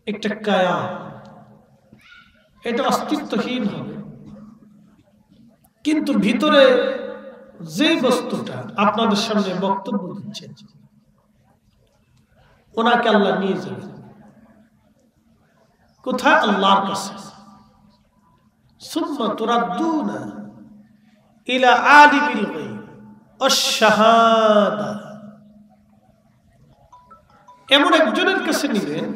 একটা কায়া, এটা অস্তিত্বহীন হবে, কিন্তু ভিতরে যে বস্তুটা আপনাদের সামনে বক্তব্য দিচ্ছেন ওনাকে আল্লাহ নিয়ে যাবেন কোথায়? আল্লাহর কাছে। সুম্মা তুরাদ্দুনা ইলা আলিমিল গায়ব ওয়াশ শাহাদা, এমন একজনের কাছে নিবেন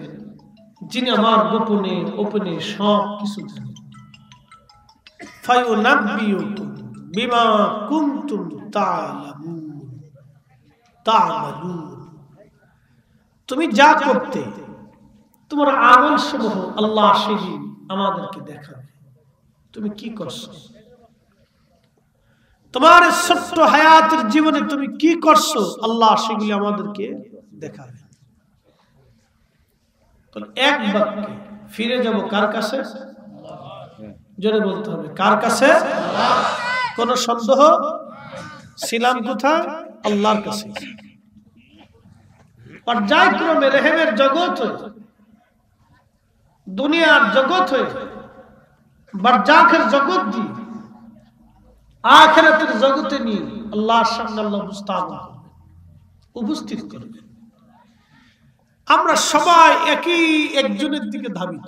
যিনি আমার গোপনে গোপনে সব কিছু জানেন। ফায়ুনাব্বিউকুম বিমা কুনতুম তা'মালুন, তুমি যা করতে তোমার আমল সমূহ আল্লাহ সেদিন আমাদেরকে দেখাবে তুমি কি করছো। তোমার ছোট্ট হায়াতের জীবনে তুমি কি করছো আল্লাহ সেগুলি আমাদেরকে দেখাবে। এক বাক্যে ফিরে যাব কার কাছে? জোরে বলতে হবে, কার কাছে? কোন সন্দেহ? ছিলাম কোথায়? আল্লাহর কাছে। পর্যায়ক্রমে রেহেমের জগৎ হয়ে, দুনিয়ার জগৎ হয়ে, বারজাখের জগৎ দিয়ে আখিরাতের জগতে নিয়ে আল্লাহর সামনে আল্লাহ উপস্থিত করবেন। আমরা সবাই একই একজনের দিকে ধাবিত,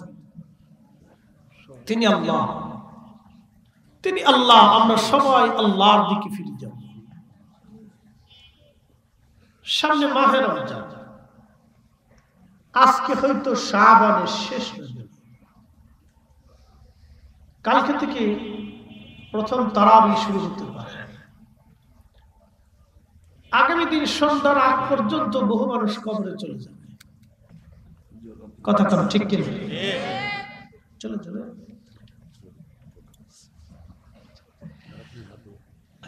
তিনি আল্লাহ। তিনি আল্লাহ, আমরা সবাই আল্লাহর দিকে ফিরে যাব। সামনে মাহে রমজান, আজকে হয়তো শাবানের শেষ রজনী, কালকে থেকে প্রথম তারাবি শুরু হতে পারে। আগামী দিন সন্ধ্যার আগ পর্যন্ত বহু মানুষ কবরে চলে যাবে। কথা কম ঠিক কিনা? চলে চলে।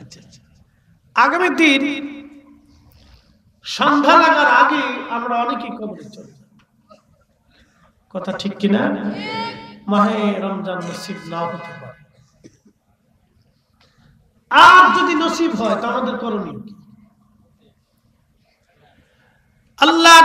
আচ্ছা আচ্ছা, আগামী দিন সন্ধ্যা লাগার আগে আমরা অনেকেই কবরে চলে যাব। কথা ঠিক কিনা? মাহে রমজান নসিব নাও হতে পারে। আর যদি নসিব হয় তা আমাদের করণীয় কি? আল্লাহ